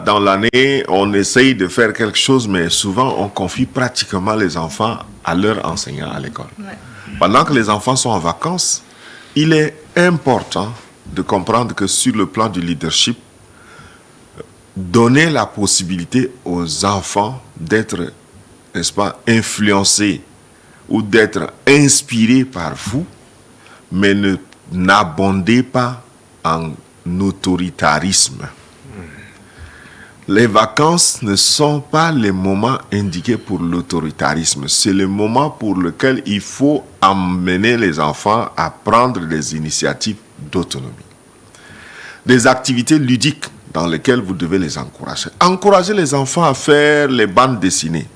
Dans l'année, on essaye de faire quelque chose, mais souvent, on confie pratiquement les enfants à leurs enseignants à l'école. Ouais. Pendant que les enfants sont en vacances, il est important de comprendre que sur le plan du leadership, donner la possibilité aux enfants d'être, n'est-ce pas, influencés ou d'être inspirés par vous, mais n'abondez pas en autoritarisme. Les vacances ne sont pas les moments indiqués pour l'autoritarisme. C'est le moment pour lequel il faut amener les enfants à prendre des initiatives d'autonomie. Des activités ludiques dans lesquelles vous devez les encourager. Encourager les enfants à faire les bandes dessinées.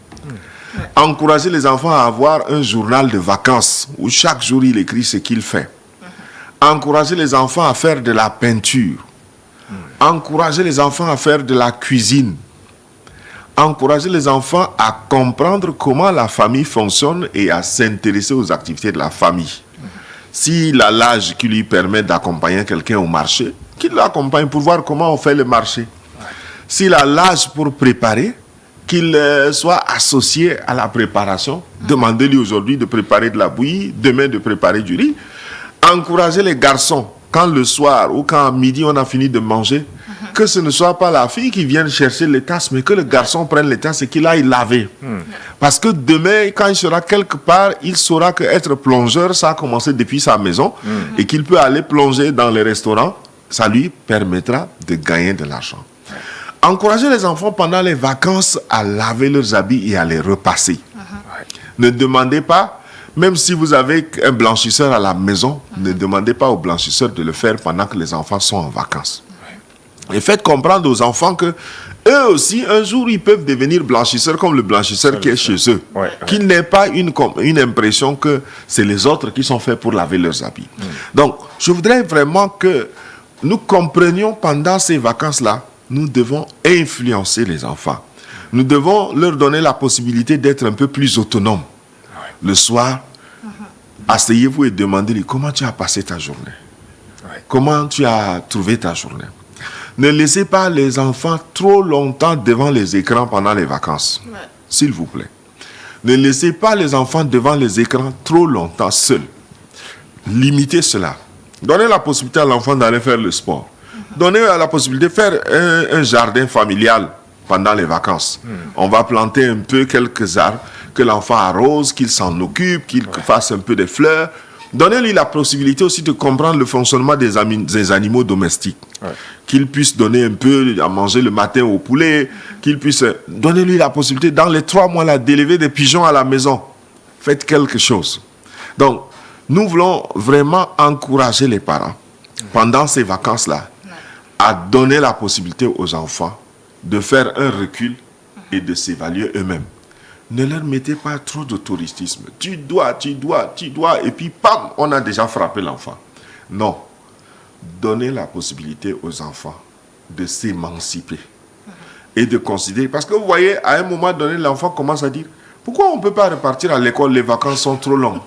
Encourager les enfants à avoir un journal de vacances où chaque jour il écrit ce qu'il fait. Encourager les enfants à faire de la peinture. Encourager les enfants à faire de la cuisine. Encourager les enfants à comprendre comment la famille fonctionne et à s'intéresser aux activités de la famille. S'il a l'âge qui lui permet d'accompagner quelqu'un au marché, qu'il l'accompagne pour voir comment on fait le marché. S'il a l'âge pour préparer, qu'il soit associé à la préparation. Demandez-lui aujourd'hui de préparer de la bouillie, demain de préparer du riz. Encourager les garçons. Quand le soir ou quand à midi on a fini de manger, que ce ne soit pas la fille qui vienne chercher les tasses, mais que le garçon prenne les tasses et qu'il aille laver. Parce que demain, quand il sera quelque part, il saura qu'être plongeur, ça a commencé depuis sa maison et qu'il peut aller plonger dans les restaurants. Ça lui permettra de gagner de l'argent. Encourager les enfants pendant les vacances à laver leurs habits et à les repasser. Ne demandez pas. Même si vous avez un blanchisseur à la maison, ne demandez pas au blanchisseur de le faire pendant que les enfants sont en vacances. Et faites comprendre aux enfants que eux aussi, un jour, ils peuvent devenir blanchisseurs comme le blanchisseur qui est chez eux. Qu'ils n'aient pas une impression que c'est les autres qui sont faits pour laver leurs habits. Donc, je voudrais vraiment que nous comprenions pendant ces vacances-là, nous devons influencer les enfants. Nous devons leur donner la possibilité d'être un peu plus autonomes. Le soir, asseyez-vous et demandez-lui comment tu as passé ta journée. Comment tu as trouvé ta journée. Ne laissez pas les enfants trop longtemps devant les écrans pendant les vacances. S'il vous plaît. Ne laissez pas les enfants devant les écrans trop longtemps seuls. Limitez cela. Donnez la possibilité à l'enfant d'aller faire le sport. Donnez la possibilité de faire un jardin familial pendant les vacances. On va planter un peu quelques arbres, que l'enfant arrose, qu'il s'en occupe, qu'il fasse un peu de fleurs. Donnez-lui la possibilité aussi de comprendre le fonctionnement des animaux domestiques. Qu'il puisse donner un peu à manger le matin au poulet, qu'il puisse... Donnez-lui la possibilité, dans les 3 mois, là, d'élever des pigeons à la maison. Faites quelque chose. Donc, nous voulons vraiment encourager les parents, pendant ces vacances-là, à donner la possibilité aux enfants de faire un recul et de s'évaluer eux-mêmes. Ne leur mettez pas trop d'autoritisme. Tu dois, et puis, pam, on a déjà frappé l'enfant. Non. Donnez la possibilité aux enfants de s'émanciper et de considérer. Parce que vous voyez, à un moment donné, l'enfant commence à dire, pourquoi on ne peut pas repartir à l'école, les vacances sont trop longues?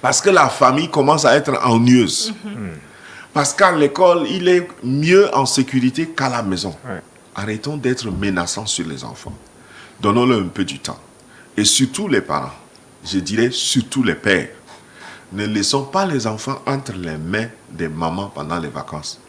Parce que la famille commence à être ennuyeuse. Parce qu'à l'école, il est mieux en sécurité qu'à la maison. Arrêtons d'être menaçants sur les enfants. Donnons-leur un peu du temps. Et surtout les parents, je dirais surtout les pères, ne laissons pas les enfants entre les mains des mamans pendant les vacances.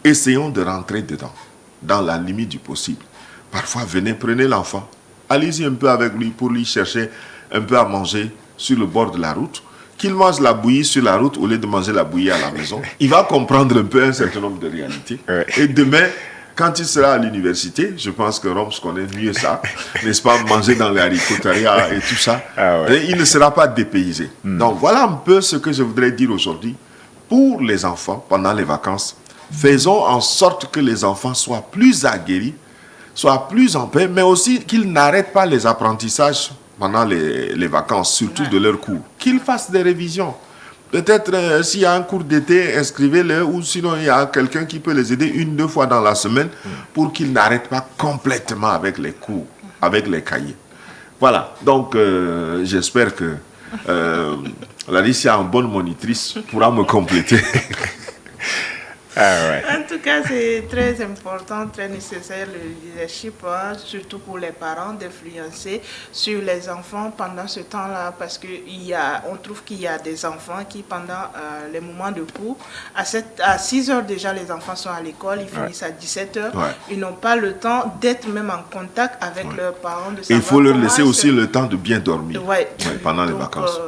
Essayons de rentrer dedans, dans la limite du possible. Parfois, venez, prenez l'enfant, allez-y un peu avec lui pour lui chercher un peu à manger sur le bord de la route, qu'il mange la bouillie sur la route au lieu de manger la bouillie à la maison. Il va comprendre un peu un certain nombre de réalités. Et demain, quand il sera à l'université, je pense que Roms connaît mieux ça, n'est-ce pas, manger dans les haricotaria et tout ça, et il ne sera pas dépaysé. Donc voilà un peu ce que je voudrais dire aujourd'hui. Pour les enfants, pendant les vacances, faisons en sorte que les enfants soient plus aguerris, soient plus en paix, mais aussi qu'ils n'arrêtent pas les apprentissages pendant les vacances, surtout de leurs cours. Qu'ils fassent des révisions. Peut-être s'il y a un cours d'été, inscrivez-le, ou sinon il y a quelqu'un qui peut les aider 1-2 fois dans la semaine pour qu'ils n'arrêtent pas complètement avec les cours, avec les cahiers. Voilà, donc j'espère que Laetitia, en bonne monitrice, pourra me compléter. En tout cas, c'est très important, très nécessaire le leadership, surtout pour les parents, d'influencer sur les enfants pendant ce temps-là, parce qu'on trouve qu'il y a des enfants qui, pendant les moments de cours, à 6 heures déjà, les enfants sont à l'école, ils finissent à 17 heures, ils n'ont pas le temps d'être même en contact avec leurs parents. De il faut leur laisser aussi le temps de bien dormir pendant les Donc, vacances.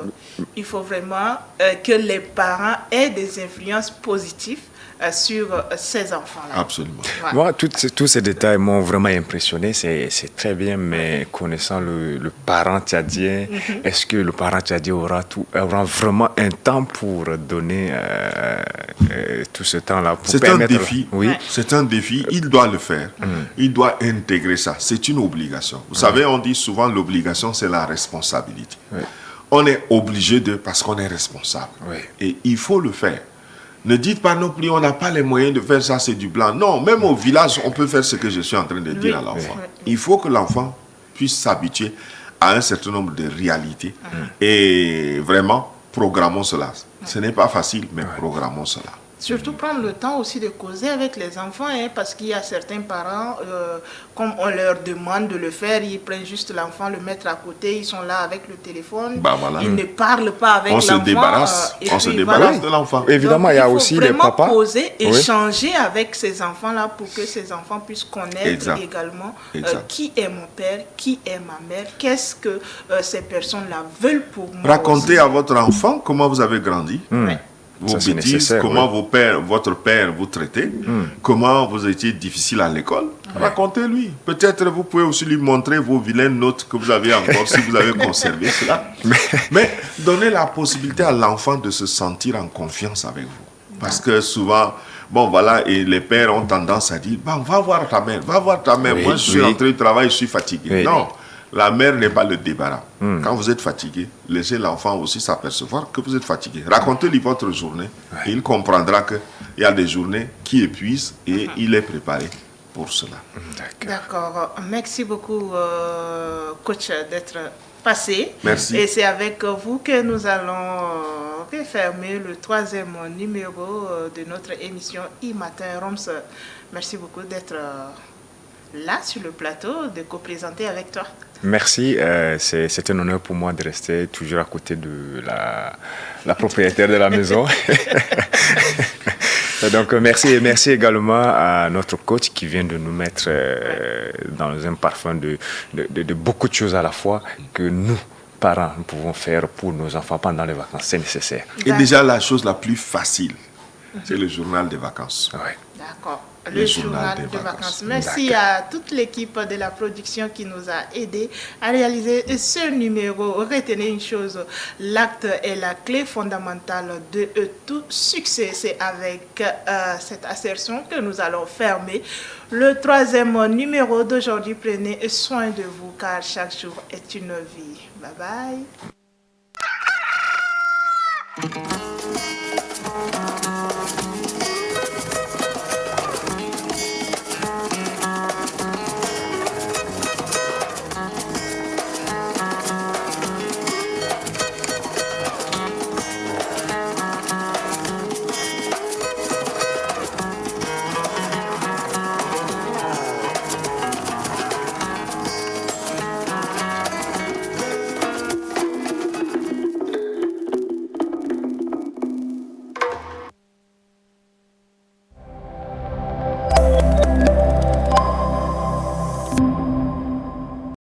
Il faut vraiment que les parents aient des influences positives sur ces enfants-là. Absolument. Ouais. Moi, tous ces détails m'ont vraiment impressionné. C'est très bien, mais connaissant le parent tchadien, est-ce que le parent tchadien aura vraiment un temps pour donner tout ce temps-là? C'est un défi. Oui. C'est un défi. Il doit le faire. Il doit intégrer ça. C'est une obligation. Vous savez, on dit souvent l'obligation, c'est la responsabilité. On est obligé parce qu'on est responsable. Et il faut le faire. Ne dites pas non plus, on n'a pas les moyens de faire ça, c'est du blanc. Non, même au village, on peut faire ce que je suis en train de dire à l'enfant. Il faut que l'enfant puisse s'habituer à un certain nombre de réalités. Et vraiment, programmons cela. Ce n'est pas facile, mais programmons cela. Surtout prendre le temps aussi de causer avec les enfants, parce qu'il y a certains parents, comme on leur demande de le faire, ils prennent juste l'enfant, le mettre à côté, ils sont là avec le téléphone, ils ne parlent pas avec l'enfant. On se débarrasse de l'enfant. Évidemment, il y a aussi les papas. Il faut vraiment poser, échanger avec ces enfants-là pour que ces enfants puissent connaître également qui est mon père, qui est ma mère, qu'est-ce que ces personnes-là veulent pour moi. Racontez à votre enfant comment vous avez grandi. Vos bêtises, comment votre père vous traitait, comment vous étiez difficile à l'école. Racontez-lui. Peut-être vous pouvez aussi lui montrer vos vilaines notes que vous avez encore, si vous avez conservé cela. Mais donnez la possibilité à l'enfant de se sentir en confiance avec vous. Parce que souvent, et les pères ont tendance à dire, va voir ta mère, moi je suis rentré du travail, je suis fatigué. Non. La mère n'est pas le débarras. Quand vous êtes fatigué, laissez l'enfant aussi s'apercevoir que vous êtes fatigué. Racontez-lui votre journée et il comprendra qu'il y a des journées qui épuisent et il est préparé pour cela. D'accord. Merci beaucoup, coach, d'être passé. Merci. Et c'est avec vous que nous allons refermer le 3e numéro de notre émission e-matin Roms. Merci beaucoup d'être là sur le plateau, de co-présenter avec toi. Merci, c'est un honneur pour moi de rester toujours à côté de la propriétaire de la maison. Donc merci également à notre coach qui vient de nous mettre dans un parfum de beaucoup de choses à la fois que nous, parents, nous pouvons faire pour nos enfants pendant les vacances. C'est nécessaire. Et déjà la chose la plus facile, c'est le journal des vacances. D'accord. Le journal de vacances. Merci à toute l'équipe de la production qui nous a aidés à réaliser ce numéro. Retenez une chose, l'acte est la clé fondamentale de tout succès. C'est avec cette assertion que nous allons fermer le 3e numéro d'aujourd'hui. Prenez soin de vous car chaque jour est une vie. Bye bye.